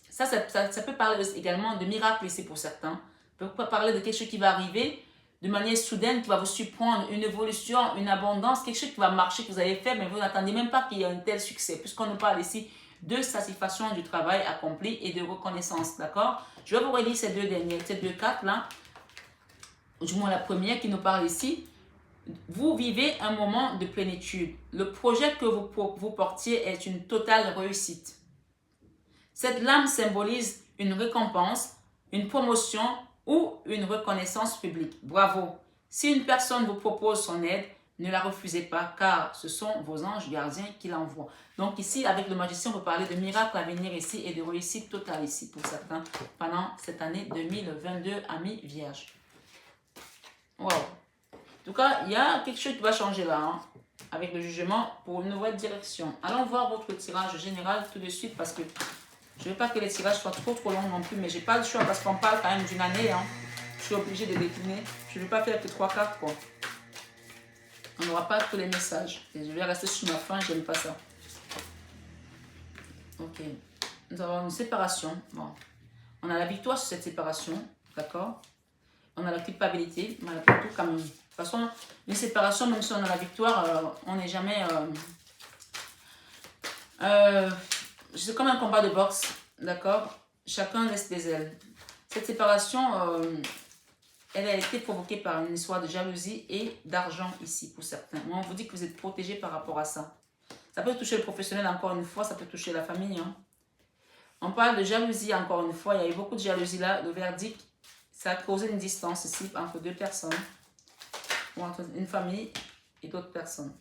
ça peut parler également de miracle ici pour certains. Ça peut parler de quelque chose qui va arriver de manière soudaine, qui va vous surprendre, une évolution, une abondance, quelque chose qui va marcher, que vous avez fait, mais vous n'attendez même pas qu'il y ait un tel succès, puisqu'on nous parle ici de satisfaction du travail accompli et de reconnaissance, d'accord? Je vais vous relire ces deux cartes là, du moins la première qui nous parle ici. Vous vivez un moment de plénitude. Le projet que vous portiez est une totale réussite. Cette lame symbolise une récompense, une promotion ou une reconnaissance publique. Bravo! Si une personne vous propose son aide, ne la refusez pas, car ce sont vos anges gardiens qui l'envoient. Donc ici, avec le magicien, on peut parler de miracle à venir ici et de réussite totale ici pour certains pendant cette année 2022, amis vierges. Wow! En tout cas, il y a quelque chose qui va changer là, hein, avec le jugement pour une nouvelle direction. Allons voir votre tirage général tout de suite parce que Je ne veux pas que les tirages soient trop longs non plus, mais j'ai pas le choix parce qu'on parle quand même d'une année. Hein. Je suis obligée de décliner. Je ne vais pas faire que 3 cartes, quoi. On n'aura pas tous les messages. Et je vais rester sur ma fin, j'aime pas ça. Ok. Nous avons une séparation. Bon. On a la victoire sur cette séparation. D'accord? On a la culpabilité. Malgré tout, quand même. De toute façon, une séparation, même si on a la victoire, on n'est jamais... c'est comme un combat de boxe. D'accord? Chacun laisse des ailes. Cette séparation, elle a été provoquée par une histoire de jalousie et d'argent ici pour certains. Moi, on vous dit que vous êtes protégé par rapport à ça. Ça peut toucher le professionnel encore une fois, ça peut toucher la famille. Hein. On parle de jalousie encore une fois, il y a eu beaucoup de jalousie là. Le verdict, ça a causé une distance ici entre 2 personnes, ou entre une famille et d'autres personnes.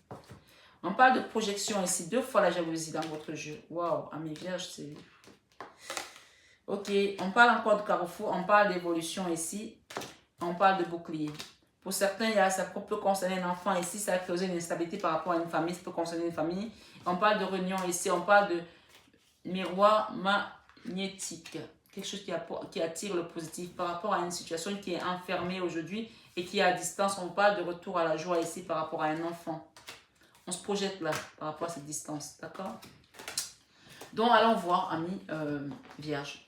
On parle de projection ici, 2 fois la jalousie dans votre jeu. Waouh, à mes vierges, c'est... Ok, on parle encore de carrefour, on parle d'évolution ici, on parle de bouclier. Pour certains, ça peut concerner un enfant ici, ça a causé une instabilité par rapport à une famille, ça peut concerner une famille. On parle de réunion ici, on parle de miroir magnétique, quelque chose qui attire le positif par rapport à une situation qui est enfermée aujourd'hui et qui est à distance. On parle de retour à la joie ici par rapport à un enfant. On se projette là par rapport à cette distance, d'accord? Donc, allons voir, amis vierges.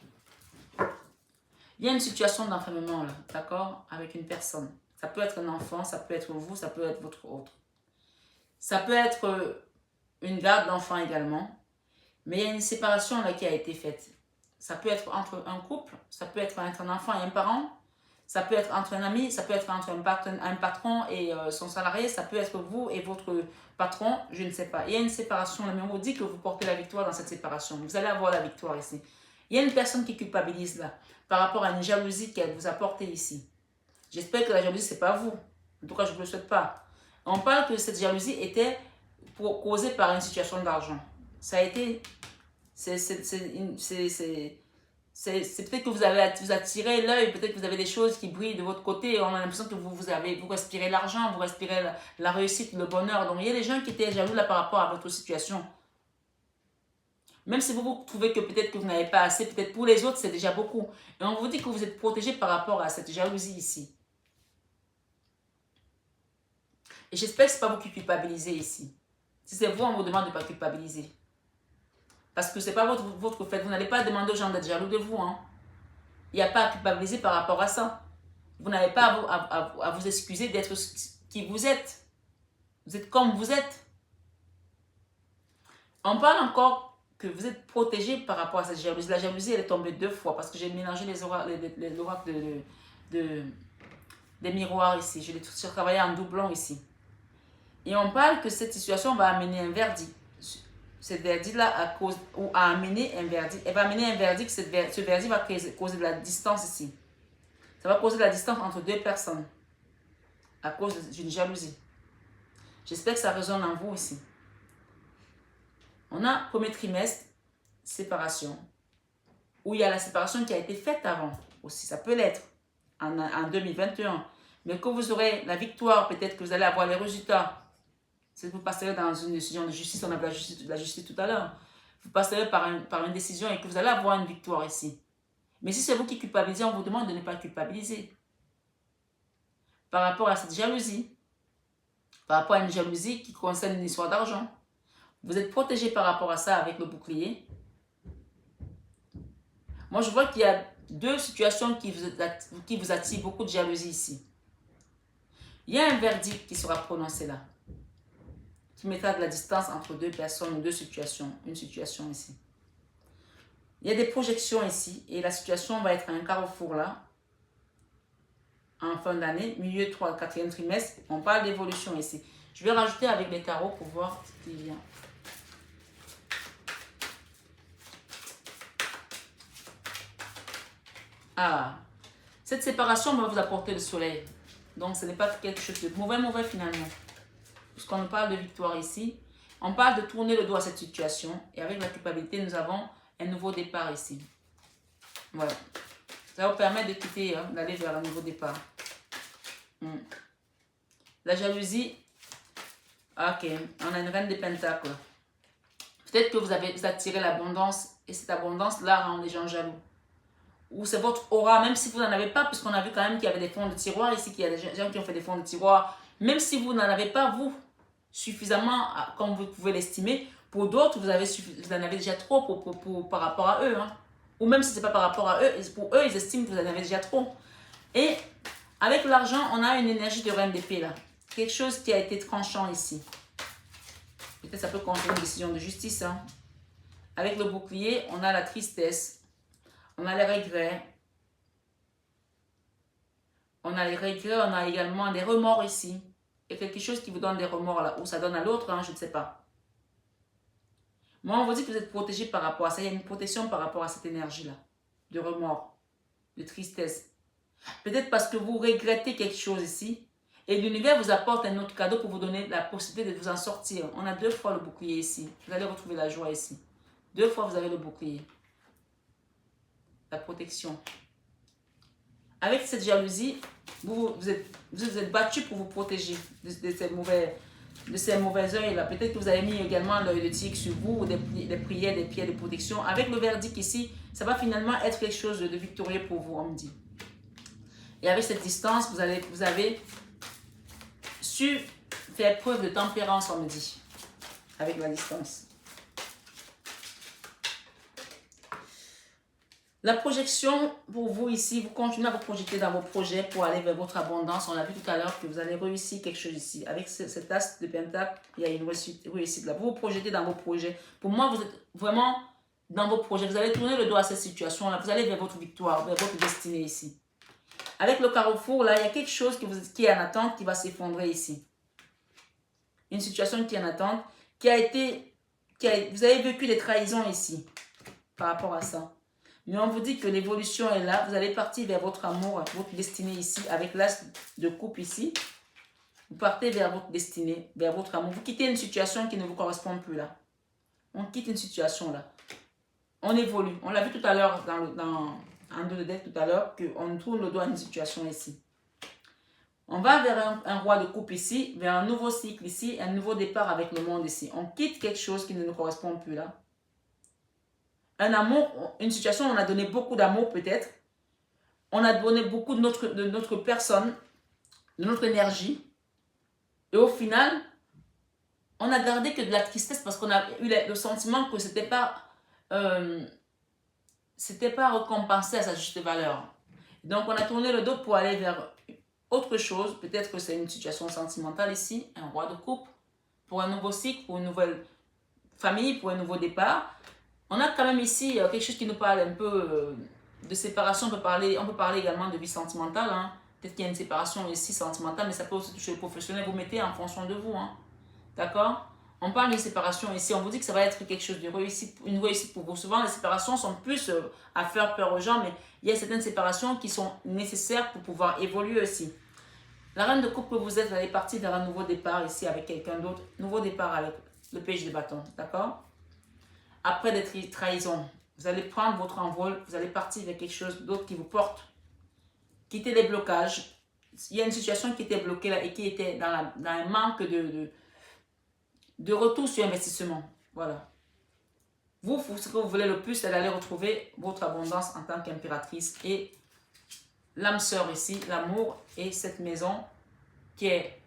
Il y a une situation d'enfermement là, d'accord, avec une personne. Ça peut être un enfant, ça peut être vous, ça peut être votre autre. Ça peut être une garde d'enfant également. Mais il y a une séparation là qui a été faite. Ça peut être entre un couple, ça peut être entre un enfant et un parent, ça peut être entre un ami, ça peut être entre un patron et son salarié, ça peut être vous et votre patron, je ne sais pas. Il y a une séparation, mais on vous dit que vous portez la victoire dans cette séparation. Vous allez avoir la victoire ici. Il y a une personne qui culpabilise là, par rapport à une jalousie qu'elle vous a portée ici. J'espère que la jalousie, ce n'est pas vous. En tout cas, je ne vous le souhaite pas. On parle que cette jalousie était causée par une situation d'argent. Ça a été... C'est peut-être que vous attirez l'œil, peut-être que vous avez des choses qui brillent de votre côté. Et on a l'impression que vous respirez l'argent, vous respirez la réussite, le bonheur. Donc, il y a des gens qui étaient jaloux là par rapport à votre situation. Même si vous trouvez que peut-être que vous n'avez pas assez, peut-être pour les autres, c'est déjà beaucoup. Et on vous dit que vous êtes protégé par rapport à cette jalousie ici. Et j'espère que ce n'est pas vous qui culpabilisez ici. Si c'est vous, on vous demande de ne pas culpabiliser. Parce que ce n'est pas votre fait. Vous n'allez pas demander aux gens d'être jaloux de vous. Hein. Il n'y a pas à culpabiliser par rapport à ça. Vous n'avez pas à vous excuser d'être qui vous êtes. Vous êtes comme vous êtes. On parle encore que vous êtes protégé par rapport à cette jalousie. La jalousie, elle est tombée 2 fois parce que j'ai mélangé les oracles des miroirs ici. Je l'ai travaillé en doublon ici. Et on parle que cette situation va amener un verdict. Ce verdict-là a amené un verdict. Elle va amener un verdict. Ce verdict va causer de la distance ici. Ça va causer de la distance entre 2 personnes à cause d'une jalousie. J'espère que ça résonne en vous ici. On a premier trimestre, séparation, où il y a la séparation qui a été faite avant aussi. Ça peut l'être en 2021. Mais que vous aurez la victoire, peut-être que vous allez avoir les résultats. Si vous passerez dans une décision de justice, on a la justice tout à l'heure. Vous passerez par une décision et que vous allez avoir une victoire ici. Mais si c'est vous qui culpabilisez, on vous demande de ne pas culpabiliser. Par rapport à cette jalousie, par rapport à une jalousie qui concerne une histoire d'argent, vous êtes protégé par rapport à ça avec le bouclier. Moi, je vois qu'il y a 2 situations qui vous attirent beaucoup de jalousie ici. Il y a un verdict qui sera prononcé là, qui mettra de la distance entre 2 personnes ou 2 situations, une situation ici. Il y a des projections ici et la situation va être un carrefour là, en fin d'année, milieu 3, 4e trimestre. On parle d'évolution ici. Je vais rajouter avec les tarots pour voir ce qui vient. Ah, cette séparation va vous apporter le soleil. Donc, ce n'est pas quelque chose de mauvais finalement. Puisqu'on nous parle de victoire ici, on parle de tourner le dos à cette situation. Et avec la culpabilité, nous avons un nouveau départ ici. Voilà. Ça vous permet de quitter, d'aller vers un nouveau départ. La jalousie. Ok, on a une reine de pentacles. Peut-être que vous attirez l'abondance et cette abondance-là rend les gens jaloux. Ou c'est votre aura, même si vous n'en avez pas, puisqu'on a vu quand même qu'il y avait des fonds de tiroir ici, qu'il y a des gens qui ont fait des fonds de tiroir. Même si vous n'en avez pas, vous, suffisamment, comme vous pouvez l'estimer, pour d'autres, vous en avez déjà trop par rapport à eux. Hein. Ou même si ce n'est pas par rapport à eux, pour eux, ils estiment que vous en avez déjà trop. Et avec l'argent, on a une énergie de reine d'épée là. Quelque chose qui a été tranchant ici. Peut-être ça peut contenir une décision de justice. Hein. Avec le bouclier, on a la tristesse. On a les regrets. On a les regrets, on a également des remords ici. Il y a quelque chose qui vous donne des remords là, ou ça donne à l'autre, hein, je ne sais pas. Moi, on vous dit que vous êtes protégé par rapport à ça. Il y a une protection par rapport à cette énergie-là. De remords, de tristesse. Peut-être parce que vous regrettez quelque chose ici. Et l'univers vous apporte un autre cadeau pour vous donner la possibilité de vous en sortir. On a 2 fois le bouclier ici. Vous allez retrouver la joie ici. 2 fois vous avez le bouclier. La protection. Avec cette jalousie, vous êtes battu pour vous protéger de ces mauvais œils-là. Peut-être que vous avez mis également l'œil de tigre sur vous, ou des prières, des pierres de protection. Avec le verdict ici, ça va finalement être quelque chose de victorieux pour vous, on me dit. Et avec cette distance, vous avez su faire preuve de tempérance, on me dit. Avec la distance. La projection, pour vous ici, vous continuez à vous projeter dans vos projets pour aller vers votre abondance. On a vu tout à l'heure que vous allez réussir quelque chose ici. Avec cet as de pentacle, il y a une réussite là. Vous vous projetez dans vos projets. Pour moi, vous êtes vraiment dans vos projets. Vous allez tourner le dos à cette situation-là. Vous allez vers votre victoire, vers votre destinée ici. Avec le carrefour, là, il y a quelque chose qui est en attente, qui va s'effondrer ici. Une situation qui est en attente, vous avez vécu des trahisons ici, par rapport à ça. Mais on vous dit que l'évolution est là. Vous allez partir vers votre amour, votre destinée ici, avec l'as de coupe ici. Vous partez vers votre destinée, vers votre amour. Vous quittez une situation qui ne vous correspond plus là. On quitte une situation là. On évolue. On l'a vu tout à l'heure en dos de deck tout à l'heure, qu'on tourne le doigt à une situation ici. On va vers un roi de coupe ici, vers un nouveau cycle ici, un nouveau départ avec le monde ici. On quitte quelque chose qui ne nous correspond plus là. Un amour, une situation où on a donné beaucoup d'amour peut-être. On a donné beaucoup de notre personne, de notre énergie. Et au final, on n'a gardé que de la tristesse parce qu'on a eu le sentiment que c'était pas récompensé à sa juste valeur. Donc on a tourné le dos pour aller vers autre chose. Peut-être que c'est une situation sentimentale ici, un roi de coupe, pour un nouveau cycle, pour une nouvelle famille, pour un nouveau départ. On a quand même ici quelque chose qui nous parle un peu de séparation. On peut parler également de vie sentimentale. Hein. Peut-être qu'il y a une séparation ici sentimentale, mais ça peut aussi toucher le professionnel. Vous mettez en fonction de vous. Hein. D'accord? On parle de séparation ici. On vous dit que ça va être quelque chose de réussite, une réussite pour vous. Souvent, les séparations sont plus à faire peur aux gens, mais il y a certaines séparations qui sont nécessaires pour pouvoir évoluer aussi. La reine de coupe que vous êtes, vous allez partir vers un nouveau départ ici avec quelqu'un d'autre. Nouveau départ avec le page de bâton. D'accord? Après des trahisons, vous allez prendre votre envol, vous allez partir vers quelque chose d'autre qui vous porte. Quitter les blocages. Il y a une situation qui était bloquée là et qui était dans un manque de retour sur investissement. Voilà. Vous, ce que vous voulez le plus, c'est d'aller retrouver votre abondance en tant qu'impératrice et l'âme sœur ici, l'amour et cette maison qui est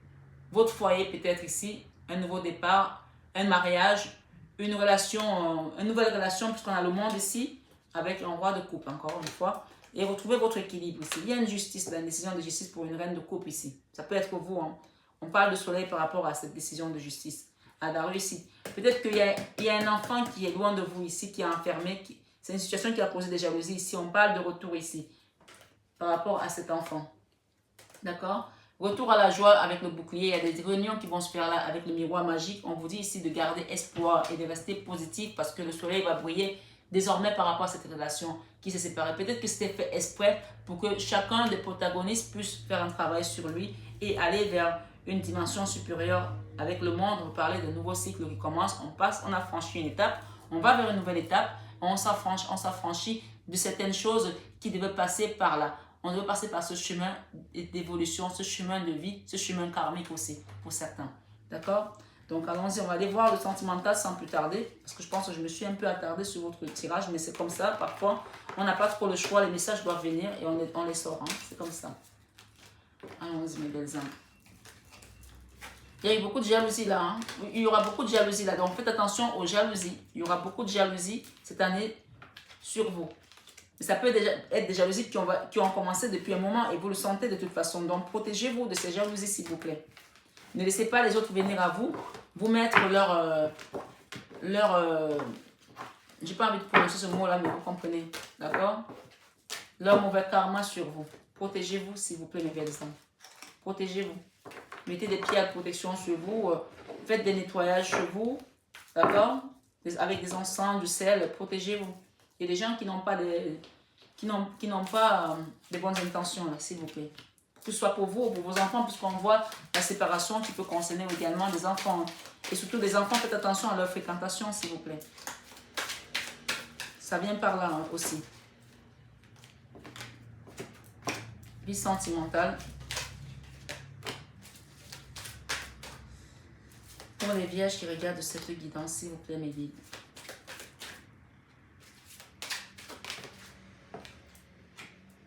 votre foyer peut-être ici, un nouveau départ, un mariage, une nouvelle relation puisqu'on a le monde ici avec un roi de coupe encore une fois et retrouver votre équilibre ici. Il y a une justice, une décision de justice pour une reine de coupe ici. Ça peut être vous. Hein. On parle de soleil par rapport à cette décision de justice. À la réussite. Peut-être qu'il y a un enfant qui est loin de vous ici, qui est enfermé. C'est une situation qui a causé des jalousies ici. On parle de retour ici par rapport à cet enfant. D'accord? Retour à la joie avec le bouclier. Il y a des réunions qui vont se faire là avec le miroir magique. On vous dit ici de garder espoir et de rester positif parce que le soleil va briller désormais par rapport à cette relation qui s'est séparée. Peut-être que c'était fait exprès pour que chacun des protagonistes puisse faire un travail sur lui et aller vers une dimension supérieure avec le monde. On parlait de nouveaux cycles qui commencent. On a franchi une étape. On va vers une nouvelle étape. On s'affranchit de certaines choses qui devaient passer par là. On devait passer par ce chemin d'évolution, ce chemin de vie, ce chemin karmique aussi pour certains. D'accord? Donc allons-y, on va aller voir le sentimental sans plus tarder. Parce que je pense que je me suis un peu attardée sur votre tirage. Mais c'est comme ça, parfois, on n'a pas trop le choix. Les messages doivent venir et on les sort. Hein. C'est comme ça. Allons-y, mes belles âmes. Il y a eu beaucoup de jalousie là. Hein. Il y aura beaucoup de jalousie là. Donc faites attention aux jalousies. Il y aura beaucoup de jalousie cette année sur vous. Mais ça peut déjà être des jalousies qui ont commencé depuis un moment et vous le sentez de toute façon. Donc protégez-vous de ces jalousies s'il vous plaît. Ne laissez pas les autres venir à vous, vous mettre j'ai pas envie de prononcer ce mot là, mais vous comprenez, d'accord? Leur mauvais karma sur vous. Protégez-vous s'il vous plaît mes belles âmes. Protégez-vous. Mettez des pierres de protection sur vous, faites des nettoyages sur vous, d'accord? Avec des encens, du sel, protégez-vous. Il y a des gens qui n'ont pas des bonnes intentions là, s'il vous plaît. Que ce soit pour vous ou pour vos enfants, puisqu'on voit la séparation qui peut concerner également des enfants. Et surtout des enfants, faites attention à leur fréquentation, s'il vous plaît. Ça vient par là hein, aussi. Vie sentimentale. Pour les vierges qui regardent cette guidance, s'il vous plaît, mes guides.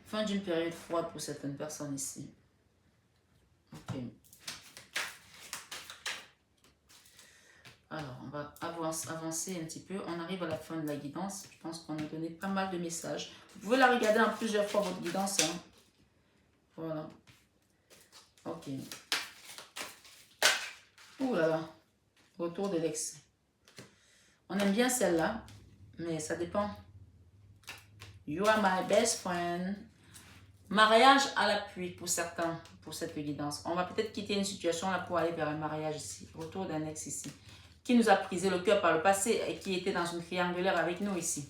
Fin d'une période froide pour certaines personnes ici. Ok. Alors, on va avancer un petit peu. On arrive à la fin de la guidance. Je pense qu'on a donné pas mal de messages. Vous pouvez la regarder en plusieurs fois, votre guidance. Hein. Voilà. Ok. Ouh là là. Retour de l'ex. On aime bien celle-là, mais ça dépend. You are my best friend. Mariage à l'appui pour certains, pour cette guidance. On va peut-être quitter une situation là pour aller vers un mariage ici. Retour d'un ex ici. Qui nous a brisé le cœur par le passé et qui était dans une triangulaire avec nous ici.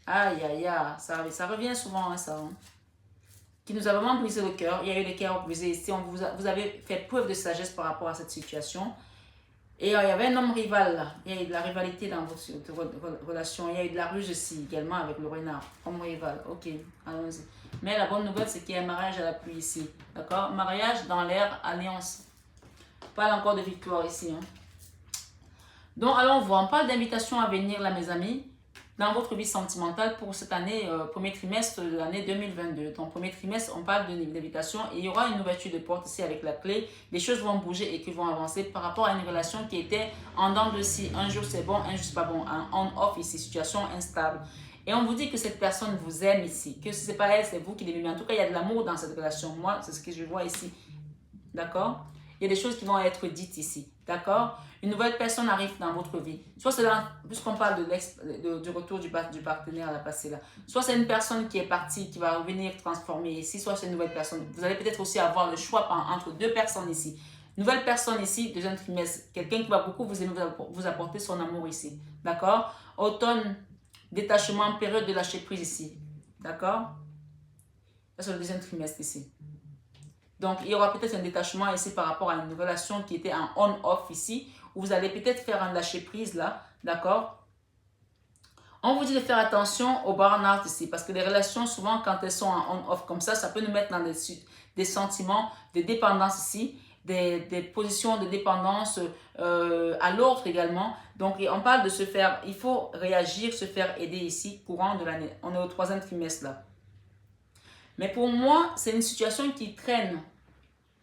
Aïe, aïe, aïe. Ça revient souvent, hein, ça. Hein. Qui nous a vraiment brisé le cœur. Il y a eu des cœurs brisés ici. Vous avez fait preuve de sagesse par rapport à cette situation. Et il y avait un homme rival là. Il y a eu de la rivalité dans votre relation. Il y a eu de la ruse aussi également avec le renard. Homme rival. Ok, allons-y. Mais la bonne nouvelle, c'est qu'il y a un mariage à l'appui ici. D'accord? Mariage dans l'air, alliance. Pas encore de victoire ici. Hein. Donc, allons voir. On parle d'invitation à venir là, mes amis, dans votre vie sentimentale pour cette année, premier trimestre de l'année 2022. Donc, premier trimestre, on parle d'invitation et il y aura une ouverture de porte ici avec la clé. Les choses vont bouger et qui vont avancer par rapport à une relation qui était en dents de scie. Un jour c'est bon, un jour c'est pas bon. Un on-off ici, situation instable. Et on vous dit que cette personne vous aime ici, que ce n'est pas elle, c'est vous qui l'aimez. Mais en tout cas, il y a de l'amour dans cette relation. Moi, c'est ce que je vois ici. D'accord? Il y a des choses qui vont être dites ici. D'accord? Une nouvelle personne arrive dans votre vie. Soit c'est là, puisqu'on parle du retour du partenaire à la passée là. Soit c'est une personne qui est partie, qui va revenir transformer ici. Soit c'est une nouvelle personne. Vous allez peut-être aussi avoir le choix entre deux personnes ici. Nouvelle personne ici, deuxième trimestre. Quelqu'un qui va beaucoup vous aimer, vous apporter son amour ici. D'accord? Automne, détachement, période de lâcher prise ici. D'accord? Ça c'est le deuxième trimestre ici. Donc, il y aura peut-être un détachement ici par rapport à une relation qui était en on-off ici, où vous allez peut-être faire un lâcher-prise là, d'accord? On vous dit de faire attention au burn-out ici, parce que les relations, souvent, quand elles sont en on-off comme ça peut nous mettre dans des sentiments de dépendance ici, des positions de dépendance à l'autre également. Donc, on parle de se faire, il faut réagir, se faire aider ici, courant de l'année. On est au troisième trimestre là. Mais pour moi, c'est une situation qui traîne.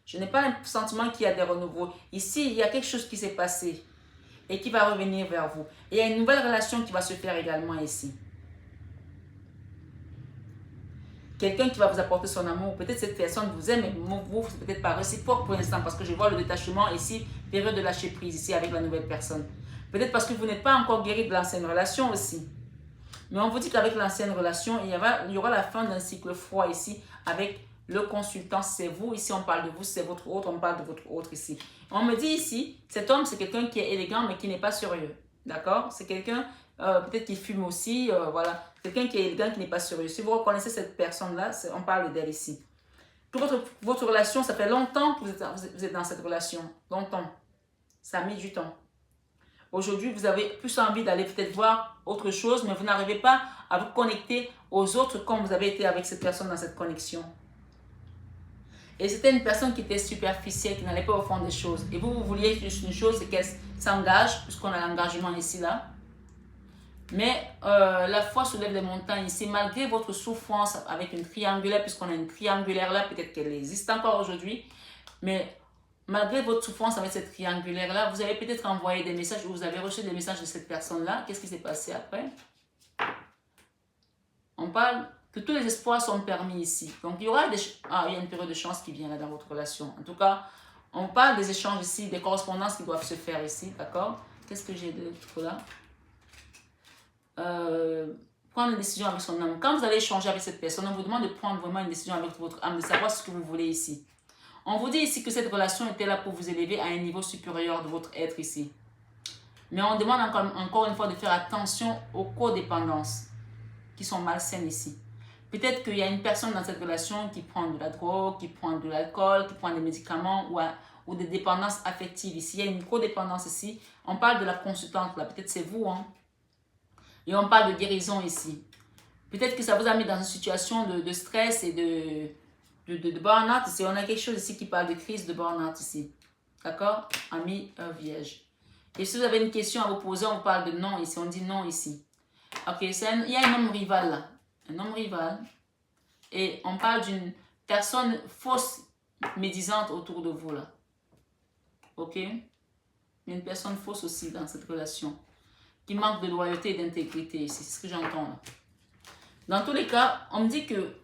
Je n'ai pas le sentiment qu'il y a des renouveaux. Ici, il y a quelque chose qui s'est passé et qui va revenir vers vous. Et il y a une nouvelle relation qui va se faire également ici. Quelqu'un qui va vous apporter son amour. Peut-être cette personne vous aime, mais vous, c'est peut-être pas réciproque pour l'instant parce que je vois le détachement ici, période de lâcher prise ici avec la nouvelle personne. Peut-être parce que vous n'êtes pas encore guéri de l'ancienne relation aussi. Mais on vous dit qu'avec l'ancienne relation, il y aura la fin d'un cycle froid ici avec le consultant. C'est vous, ici on parle de vous, c'est votre autre, on parle de votre autre ici. On me dit ici, cet homme c'est quelqu'un qui est élégant mais qui n'est pas sérieux. D'accord? C'est quelqu'un peut-être qui fume aussi, voilà. Quelqu'un qui est élégant qui n'est pas sérieux. Si vous reconnaissez cette personne-là, on parle d'elle ici. Toute votre relation, ça fait longtemps que vous êtes dans cette relation. Longtemps. Ça a mis du temps. Aujourd'hui, vous avez plus envie d'aller peut-être voir autre chose, mais vous n'arrivez pas à vous connecter aux autres comme vous avez été avec cette personne dans cette connexion. Et c'était une personne qui était superficielle, qui n'allait pas au fond des choses. Et vous vouliez juste une chose, c'est qu'elle s'engage, puisqu'on a l'engagement ici, là. Mais la foi soulève les montagnes ici, malgré votre souffrance avec une triangulaire, puisqu'on a une triangulaire là, peut-être qu'elle existe encore aujourd'hui. Mais malgré votre souffrance avec cette triangulaire-là, vous avez peut-être envoyé des messages ou vous avez reçu des messages de cette personne-là. Qu'est-ce qui s'est passé après? On parle que tous les espoirs sont permis ici. Donc, il y aura il y a une période de chance qui vient là dans votre relation. En tout cas, on parle des échanges ici, des correspondances qui doivent se faire ici, d'accord? Qu'est-ce que j'ai d'autre là? Prendre une décision avec son âme. Quand vous allez échanger avec cette personne, on vous demande de prendre vraiment une décision avec votre âme, de savoir ce que vous voulez ici. On vous dit ici que cette relation était là pour vous élever à un niveau supérieur de votre être ici. Mais on demande encore une fois de faire attention aux codépendances qui sont malsaines ici. Peut-être qu'il y a une personne dans cette relation qui prend de la drogue, qui prend de l'alcool, qui prend des médicaments ou des dépendances affectives ici. Il y a une codépendance ici. On parle de la consultante là, peut-être c'est vous. Hein? Et on parle de guérison ici. Peut-être que ça vous a mis dans une situation de stress et de burn-out ici. On a quelque chose ici qui parle de crise de burn-out ici. D'accord? Ami vierge. Et si vous avez une question à vous poser, on parle de non ici. On dit non ici. Ok, il y a un homme rival là. Un homme rival. Et on parle d'une personne fausse, médisante autour de vous là. Ok? Il y a une personne fausse aussi dans cette relation. Qui manque de loyauté et d'intégrité ici. C'est ce que j'entends là. Dans tous les cas, on me dit que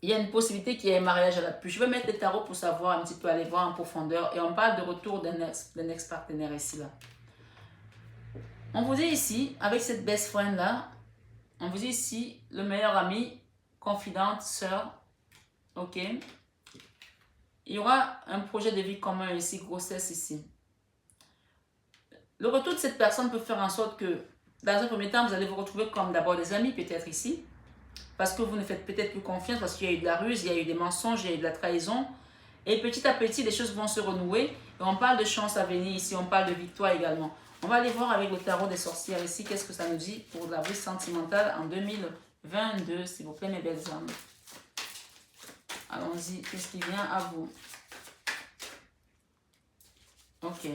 il y a une possibilité qu'il y ait un mariage à la pluie. Je vais mettre les tarots pour savoir un petit peu, aller voir en profondeur. Et on parle de retour d'un ex-partenaire ici, là. On vous dit ici, avec cette best friend là, on vous dit ici, le meilleur ami, confidente, sœur, ok. Il y aura un projet de vie commun ici, grossesse ici. Le retour de cette personne peut faire en sorte que, dans un premier temps, vous allez vous retrouver comme d'abord des amis, peut-être ici. Parce que vous ne faites peut-être plus confiance, parce qu'il y a eu de la ruse, il y a eu des mensonges, il y a eu de la trahison. Et petit à petit, les choses vont se renouer. Et on parle de chance à venir ici, on parle de victoire également. On va aller voir avec le tarot des sorcières ici, qu'est-ce que ça nous dit pour la vie sentimentale en 2022, s'il vous plaît, mes belles âmes. Allons-y, qu'est-ce qui vient à vous? Ok.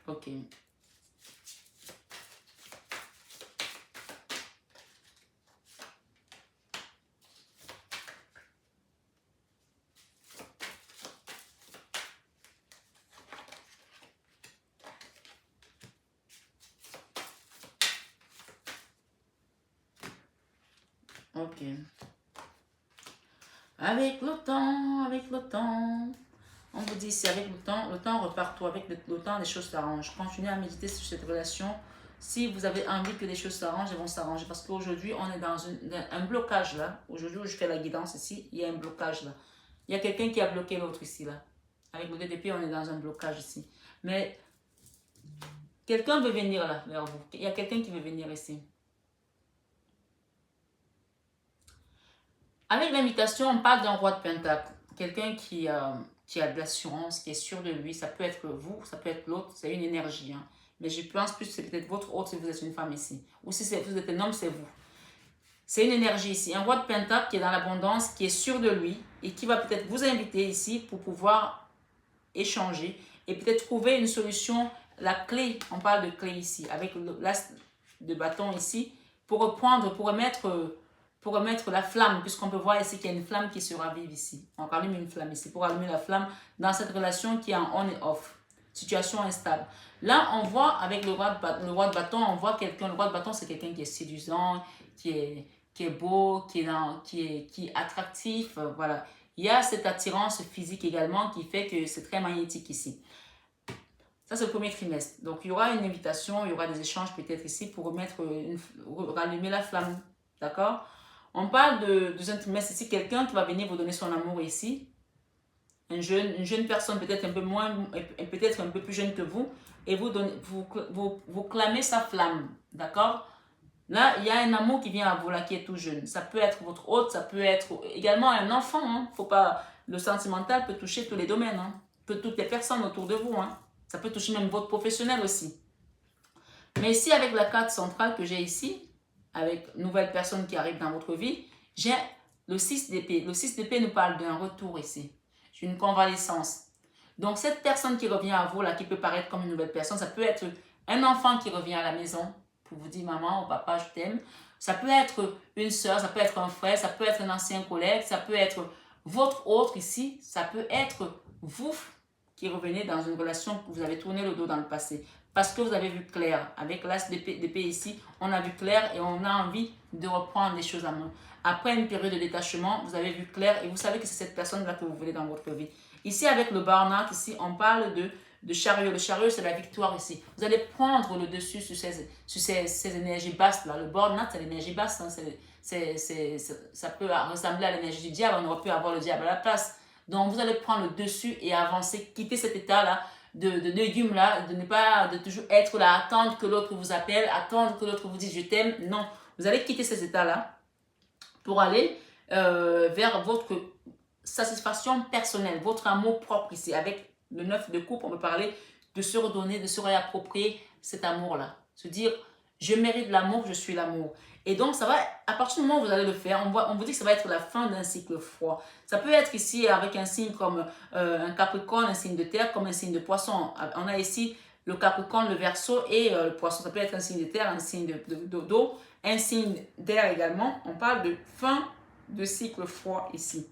Ok. Ok. Avec le temps, on vous dit ici, avec le temps repart tout, avec le temps, les choses s'arrangent. Continuez à méditer sur cette relation. Si vous avez envie que les choses s'arrangent, elles vont s'arranger. Parce qu'aujourd'hui, on est dans un blocage là. Aujourd'hui, où je fais la guidance ici, il y a un blocage là. Il y a quelqu'un qui a bloqué l'autre ici là. Avec le DDP, on est dans un blocage ici. Mais quelqu'un veut venir là, vers vous. Il y a quelqu'un qui veut venir ici. Avec l'invitation, on parle d'un roi de pentacle. Quelqu'un qui a de l'assurance, qui est sûr de lui. Ça peut être vous, ça peut être l'autre. C'est une énergie. Hein. Mais je pense plus que c'est peut-être votre autre si vous êtes une femme ici. Ou si vous êtes un homme, c'est vous. C'est une énergie ici. Un roi de pentacle qui est dans l'abondance, qui est sûr de lui et qui va peut-être vous inviter ici pour pouvoir échanger et peut-être trouver une solution. La clé, on parle de clé ici, avec l'as de bâton ici, pour reprendre, pour remettre la flamme, puisqu'on peut voir ici qu'il y a une flamme qui se ravive ici. On rallume une flamme ici, pour allumer la flamme dans cette relation qui est en on et off. Situation instable. Là, on voit avec le roi de bâton, on voit quelqu'un, le roi de bâton, c'est quelqu'un qui est séduisant, qui est beau, qui est attractif, voilà. Il y a cette attirance physique également qui fait que c'est très magnétique ici. Ça, c'est le premier trimestre. Donc, il y aura une invitation, il y aura des échanges peut-être ici pour rallumer la flamme. D'accord? On parle de deuxième trimestre ici, quelqu'un qui va venir vous donner son amour ici. Une jeune personne peut-être un peu moins, peut-être un peu plus jeune que vous. Et vous clamez sa flamme. D'accord? Là, il y a un amour qui vient à vous, là, qui est tout jeune. Ça peut être votre hôte, ça peut être également un enfant. Hein. Faut pas... Le sentimental peut toucher tous les domaines, hein. Peut toutes les personnes autour de vous. Hein. Ça peut toucher même votre professionnel aussi. Mais ici, avec la carte centrale que j'ai ici, avec nouvelle personne qui arrive dans votre vie, j'ai le 6 d'épée. Le 6 d'épée nous parle d'un retour ici, d'une convalescence. Donc, cette personne qui revient à vous, là, qui peut paraître comme une nouvelle personne, ça peut être un enfant qui revient à la maison pour vous dire, maman ou papa, je t'aime. Ça peut être une soeur, ça peut être un frère, ça peut être un ancien collègue, ça peut être votre autre ici, ça peut être vous qui revenez dans une relation que vous avez tourné le dos dans le passé. Parce que vous avez vu clair. Avec l'as d'épée ici, on a vu clair et on a envie de reprendre les choses à main. Après une période de détachement, vous avez vu clair et vous savez que c'est cette personne-là que vous voulez dans votre vie. Ici, avec le burn-out, ici, on parle de chariot. Le chariot, c'est la victoire ici. Vous allez prendre le dessus sur ces énergies basses-là. Le burn-out, c'est l'énergie basse. Hein. Ça peut ressembler à l'énergie du diable. On aurait pu avoir le diable à la place. Donc, vous allez prendre le dessus et avancer, quitter cet état-là de légumes là, de ne pas de toujours être là, attendre que l'autre vous appelle, attendre que l'autre vous dise je t'aime. Non, vous allez quitter ces états-là pour aller vers votre satisfaction personnelle, votre amour propre ici. Avec le 9 de coupe, on peut parler de se redonner, de se réapproprier cet amour-là. Se dire, je mérite l'amour, je suis l'amour. Et donc, ça va, à partir du moment où vous allez le faire, on vous dit que ça va être la fin d'un cycle froid. Ça peut être ici avec un signe comme un Capricorne, un signe de terre, comme un signe de poisson. On a ici le Capricorne, le Verseau et le poisson. Ça peut être un signe de terre, un signe d'eau, un signe d'air également. On parle de fin de cycle froid ici.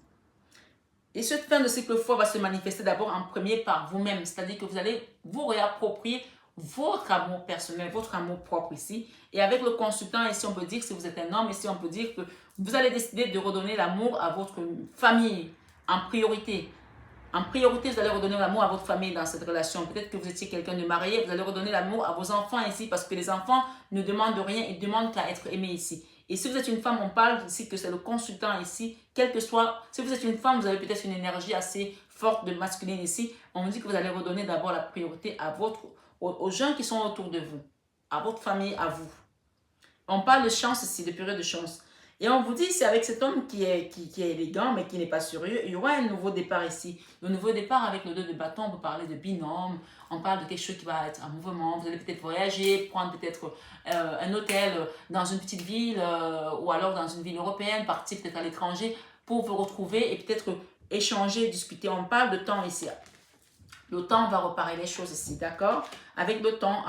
Et cette fin de cycle froid va se manifester d'abord en premier par vous-même. C'est-à-dire que vous allez vous réapproprier votre amour personnel, votre amour propre ici. Et avec le consultant, ici, on peut dire que si vous êtes un homme, ici, on peut dire que vous allez décider de redonner l'amour à votre famille en priorité. En priorité, vous allez redonner l'amour à votre famille dans cette relation. Peut-être que vous étiez quelqu'un de marié, vous allez redonner l'amour à vos enfants ici parce que les enfants ne demandent rien, ils demandent qu'à être aimés ici. Et si vous êtes une femme, on parle ici que c'est le consultant ici, quel que soit, si vous êtes une femme, vous avez peut-être une énergie assez forte de masculine ici, on vous dit que vous allez redonner d'abord la priorité à aux gens qui sont autour de vous, à votre famille, à vous. On parle de chance ici, de période de chance. Et on vous dit, c'est avec cet homme qui est élégant, mais qui n'est pas sérieux, il y aura un nouveau départ ici. Le nouveau départ avec le 2 de bâton, on peut parler de binôme, on parle de quelque chose qui va être en mouvement, vous allez peut-être voyager, prendre peut-être un hôtel dans une petite ville ou alors dans une ville européenne, partir peut-être à l'étranger pour vous retrouver et peut-être échanger, discuter. On parle de temps ici. Le temps va reparer les choses ici, d'accord? Avec le temps,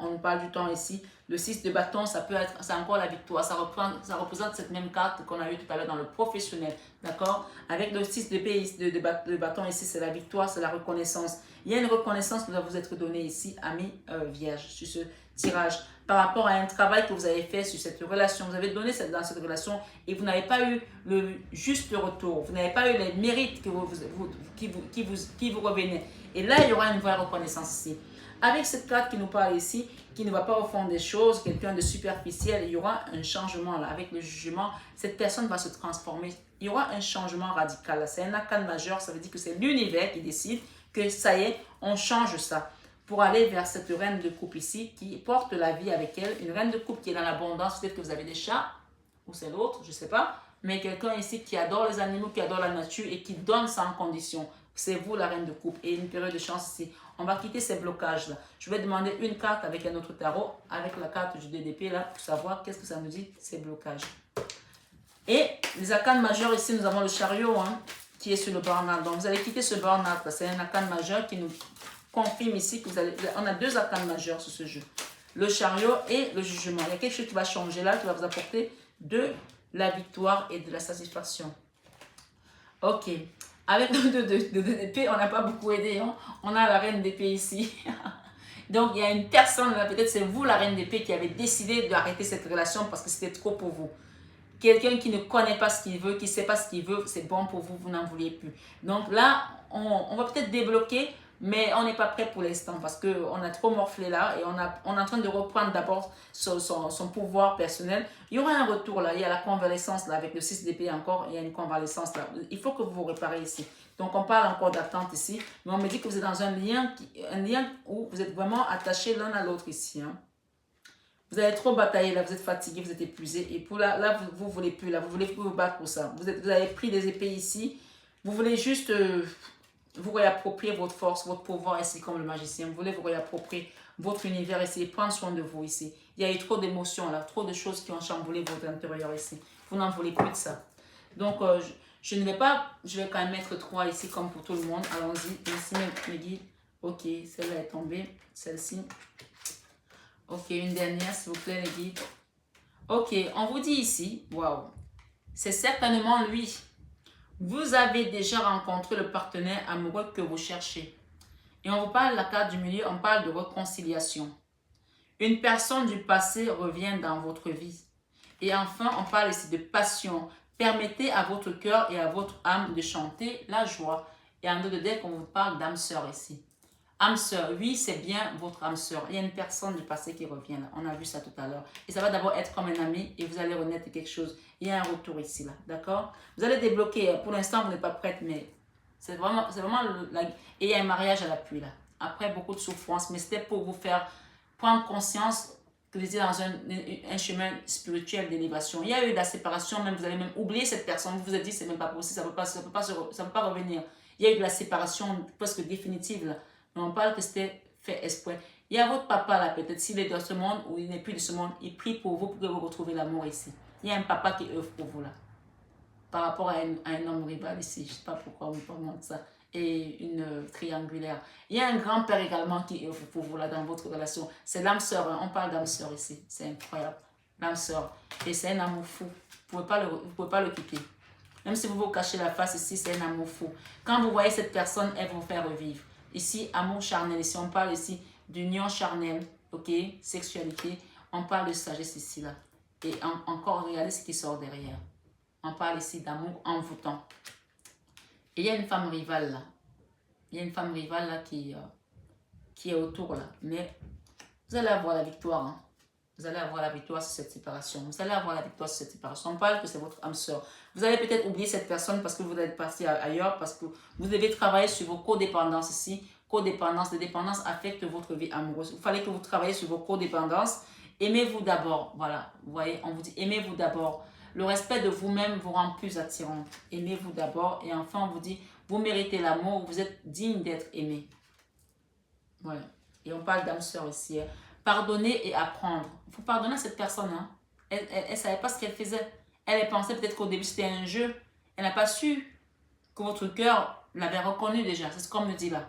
on nous parle du temps ici. Le 6 de bâton, ça peut être, c'est encore la victoire. Ça représente cette même carte qu'on a eue tout à l'heure dans le professionnel, d'accord? Avec le 6 de bâton ici, c'est la victoire, c'est la reconnaissance. Il y a une reconnaissance qui doit vous être donnée ici, amis vierges, sur ce tirage. Par rapport à un travail que vous avez fait sur cette relation. Vous avez donné dans cette relation et vous n'avez pas eu le juste retour. Vous n'avez pas eu les mérites qui vous revenaient. Et là, il y aura une vraie reconnaissance ici. Avec cette carte qui nous parle ici, qui ne va pas au fond des choses, quelqu'un de superficiel, il y aura un changement là. Avec le jugement, cette personne va se transformer. Il y aura un changement radical. C'est un arcane majeur, ça veut dire que c'est l'univers qui décide que ça y est, on change ça. Pour aller vers cette reine de coupe ici, qui porte la vie avec elle. Une reine de coupe qui est dans l'abondance. Peut-être que vous avez des chats, ou c'est l'autre, je ne sais pas. Mais quelqu'un ici qui adore les animaux, qui adore la nature et qui donne sans condition. C'est vous la reine de coupe et une période de chance ici. On va quitter ces blocages-là. Je vais demander une carte avec un autre tarot, avec la carte du DDP là, pour savoir qu'est-ce que ça nous dit, ces blocages. Et les arcanes majeurs ici, nous avons le chariot hein, qui est sur le burn-out. Donc vous allez quitter ce burn-out. C'est un arcane majeur qui nous confirme ici que on a deux arcanes majeurs sur ce jeu. Le chariot et le jugement. Il y a quelque chose qui va changer là, qui va vous apporter de la victoire et de la satisfaction. Ok. Avec le 2 d'épée, on n'a pas beaucoup aidé. Hein? On a la reine d'épée ici. Donc, il y a une personne, là, peut-être c'est vous, la reine d'épée, qui avez décidé d'arrêter cette relation parce que c'était trop pour vous. Quelqu'un qui ne connaît pas ce qu'il veut, qui ne sait pas ce qu'il veut, c'est bon pour vous, vous n'en vouliez plus. Donc là, on va peut-être débloquer, mais on n'est pas prêt pour l'instant parce qu'on a trop morflé là et on est en train de reprendre d'abord son pouvoir personnel. Il y aura un retour là, il y a la convalescence là avec le 6 d'épée encore, il y a une convalescence là. Il faut que vous vous réparez ici. Donc on parle encore d'attente ici, mais on me dit que vous êtes dans un lien où vous êtes vraiment attachés l'un à l'autre ici. Hein. Vous avez trop bataillé, là, vous êtes fatigué, vous êtes épuisé. Et pour là vous ne voulez plus, là, vous voulez plus vous battre pour ça. Vous avez pris des épées ici. Vous voulez juste vous réapproprier votre force, votre pouvoir ici comme le magicien. Vous voulez vous réapproprier votre univers ici, prendre soin de vous ici. Il y a eu trop d'émotions là, trop de choses qui ont chamboulé votre intérieur ici. Vous n'en voulez plus de ça. Donc, je ne vais pas, je vais quand même mettre 3 ici comme pour tout le monde. Allons-y. Merci mes guides. Ok, celle-là est tombée. Celle-ci. Ok, une dernière s'il vous plaît les guides. Ok, on vous dit ici, waouh, c'est certainement lui. Vous avez déjà rencontré le partenaire amoureux que vous cherchez. Et on vous parle de la carte du milieu, on parle de réconciliation. Une personne du passé revient dans votre vie. Et enfin, on parle ici de passion. Permettez à votre cœur et à votre âme de chanter la joie. Et en deux de deck, on vous parle d'âme sœur ici. Âme sœur, oui, c'est bien votre âme sœur. Il y a une personne du passé qui revient là. On a vu ça tout à l'heure. Et ça va d'abord être comme un ami et vous allez renaître quelque chose. Il y a un retour ici là, d'accord? Vous allez débloquer. Pour l'instant, vous n'êtes pas prête, mais c'est vraiment et il y a un mariage à l'appui là. Après beaucoup de souffrance, mais c'était pour vous faire prendre conscience que vous étiez dans un chemin spirituel d'élévation. Il y a eu de la séparation, même vous allez même oublier cette personne. Vous vous êtes dit, c'est même pas possible, ça peut pas revenir. Il y a eu de la séparation presque définitive là. Mais on parle que c'était fait exprès. Il y a votre papa là, peut-être s'il est dans ce monde ou il n'est plus de ce monde, il prie pour vous que vous retrouviez l'amour ici. Il y a un papa qui œuvre pour vous là. Par rapport à un homme rival ici, je ne sais pas pourquoi on vous montre ça. Et une triangulaire. Il y a un grand-père également qui œuvre pour vous là dans votre relation. C'est l'âme sœur, hein. On parle d'âme sœur ici. C'est incroyable. L'âme sœur. Et c'est un amour fou. Vous ne pouvez pas le quitter. Même si vous vous cachez la face ici, c'est un amour fou. Quand vous voyez cette personne, elle vous fait revivre. Ici, amour charnel. Ici, on parle ici d'union charnelle. Ok? Sexualité. On parle de sagesse ici, là. Et encore, regardez ce qui sort derrière. On parle ici d'amour envoûtant. Et il y a une femme rivale, là. Il y a une femme rivale, là, qui est autour, là. Mais vous allez avoir la victoire, hein. Vous allez avoir la victoire sur cette séparation. Vous allez avoir la victoire sur cette séparation. On parle que c'est votre âme sœur. Vous allez peut-être oublier cette personne parce que vous êtes parti ailleurs, parce que vous devez travailler sur vos codépendances ici. Codépendance, les dépendances affectent votre vie amoureuse. Il fallait que vous travaillez sur vos codépendances. Aimez-vous d'abord. Voilà, vous voyez, on vous dit aimez-vous d'abord. Le respect de vous-même vous rend plus attirant. Aimez-vous d'abord. Et enfin, on vous dit, vous méritez l'amour, vous êtes digne d'être aimé. Voilà. Et on parle d'âme sœur ici. Pardonner et apprendre. Il faut pardonner à cette personne. Hein. Elle ne savait pas ce qu'elle faisait. Elle pensait peut-être qu'au début c'était un jeu. Elle n'a pas su que votre cœur l'avait reconnu déjà. C'est ce qu'on me dit là.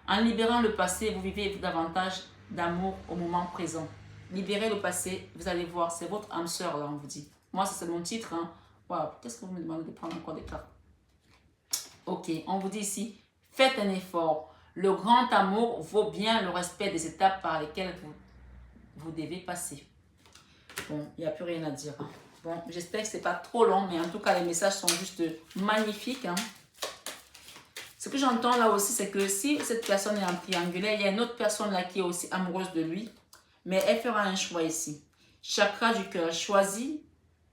En libérant le passé, vous vivez davantage d'amour au moment présent. Libérez le passé, vous allez voir, c'est votre âme sœur là, on vous dit. Moi, c'est mon titre. Hein. Waouh, qu'est-ce que vous me demandez de prendre encore des cartes? Ok, on vous dit ici, faites un effort. Le grand amour vaut bien le respect des étapes par lesquelles vous devez passer. Bon, il n'y a plus rien à dire. Hein. Bon, j'espère que ce n'est pas trop long, mais en tout cas, les messages sont juste magnifiques. Hein. Ce que j'entends là aussi, c'est que si cette personne est en triangulaire, il y a une autre personne là qui est aussi amoureuse de lui, mais elle fera un choix ici. Chakra du cœur, choisis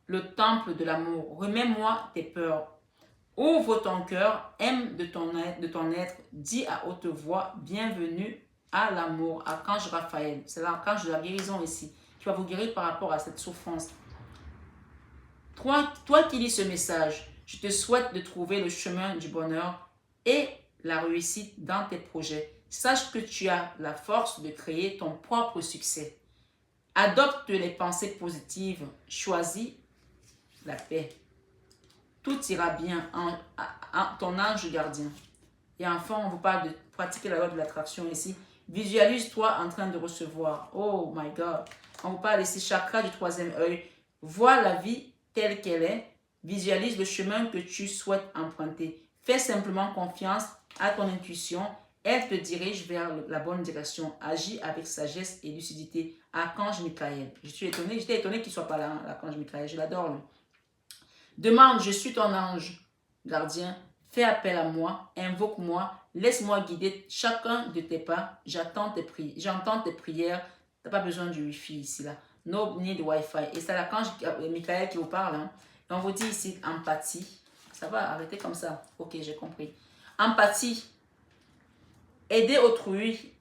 le temple de l'amour. Remets-moi tes peurs. Ouvre ton cœur, aime de ton être, dis à haute voix, bienvenue à l'amour. Archange Raphaël, c'est l'archange de la guérison ici, qui va vous guérir par rapport à cette souffrance. Toi qui lis ce message, je te souhaite de trouver le chemin du bonheur et la réussite dans tes projets. Sache que tu as la force de créer ton propre succès. Adopte les pensées positives, choisis la paix. Tout ira bien en ton ange gardien. Et enfin, on vous parle de pratiquer la loi de l'attraction ici. Visualise-toi en train de recevoir. Oh my God. On vous parle ici, chakra du troisième œil. Vois la vie telle qu'elle est. Visualise le chemin que tu souhaites emprunter. Fais simplement confiance à ton intuition. Elle te dirige vers la bonne direction. Agis avec sagesse et lucidité. Archange Michael. J'étais étonnée qu'il ne soit pas là, hein, l'archange Michael. Je l'adore, lui. Demande, je suis ton ange gardien. Fais appel à moi, invoque-moi, laisse-moi guider chacun de tes pas. J'entends tes prières. Tu n'as pas besoin du Wi-Fi ici, là. No need Wi-Fi. Et c'est l'archange Michael qui vous parle. Hein. Et on vous dit ici empathie. Ça va, arrêtez comme ça. Ok, j'ai compris. Empathie. Aider autrui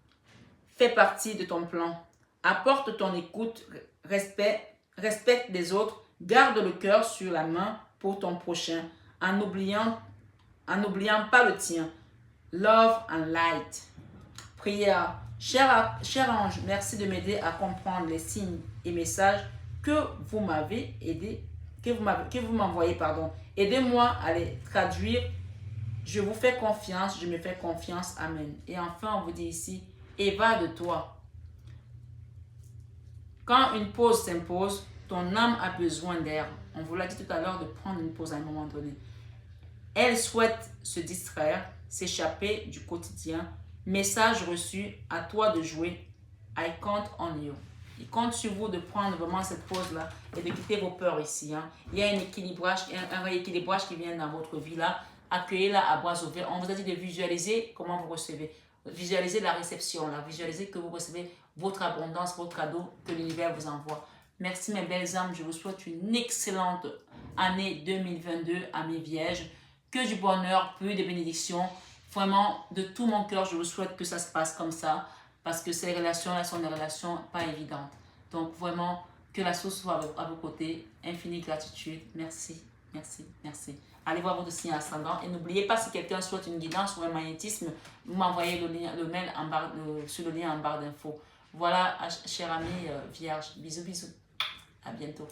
fait partie de ton plan. Apporte ton écoute, respecte les autres, garde le cœur sur la main pour ton prochain, en n'oubliant pas le tien. Love and light. Prière. Cher ange, merci de m'aider à comprendre les signes et messages que vous m'avez aidé, que vous m'envoyez, pardon. Aidez-moi à les traduire. Je vous fais confiance, je me fais confiance. Amen. Et enfin, on vous dit ici, évade-toi. Quand une pause s'impose, ton âme a besoin d'air. On vous l'a dit tout à l'heure de prendre une pause à un moment donné. Elle souhaite se distraire, s'échapper du quotidien. Message reçu, à toi de jouer. I count on you. Il compte sur vous de prendre vraiment cette pause-là et de quitter vos peurs ici. Il y a un rééquilibrage qui vient dans votre vie là. Accueillez-la à bras ouverts. On vous a dit de visualiser comment vous recevez. Visualisez la réception là. Visualisez que vous recevez votre abondance, votre cadeau que l'univers vous envoie. Merci mes belles âmes. Je vous souhaite une excellente année 2022 à mes vierges. Que du bonheur, peu de bénédictions. Vraiment, de tout mon cœur, je vous souhaite que ça se passe comme ça. Parce que ces relations-là sont des relations pas évidentes. Donc vraiment, que la source soit à vos côtés. Infinie gratitude. Merci, merci, merci. Allez voir votre signe ascendant. Et n'oubliez pas, si quelqu'un souhaite une guidance ou un magnétisme, vous m'envoyez le mail sur le lien en barre d'infos. Voilà, chers amis vierges. Bisous, bisous. À bientôt.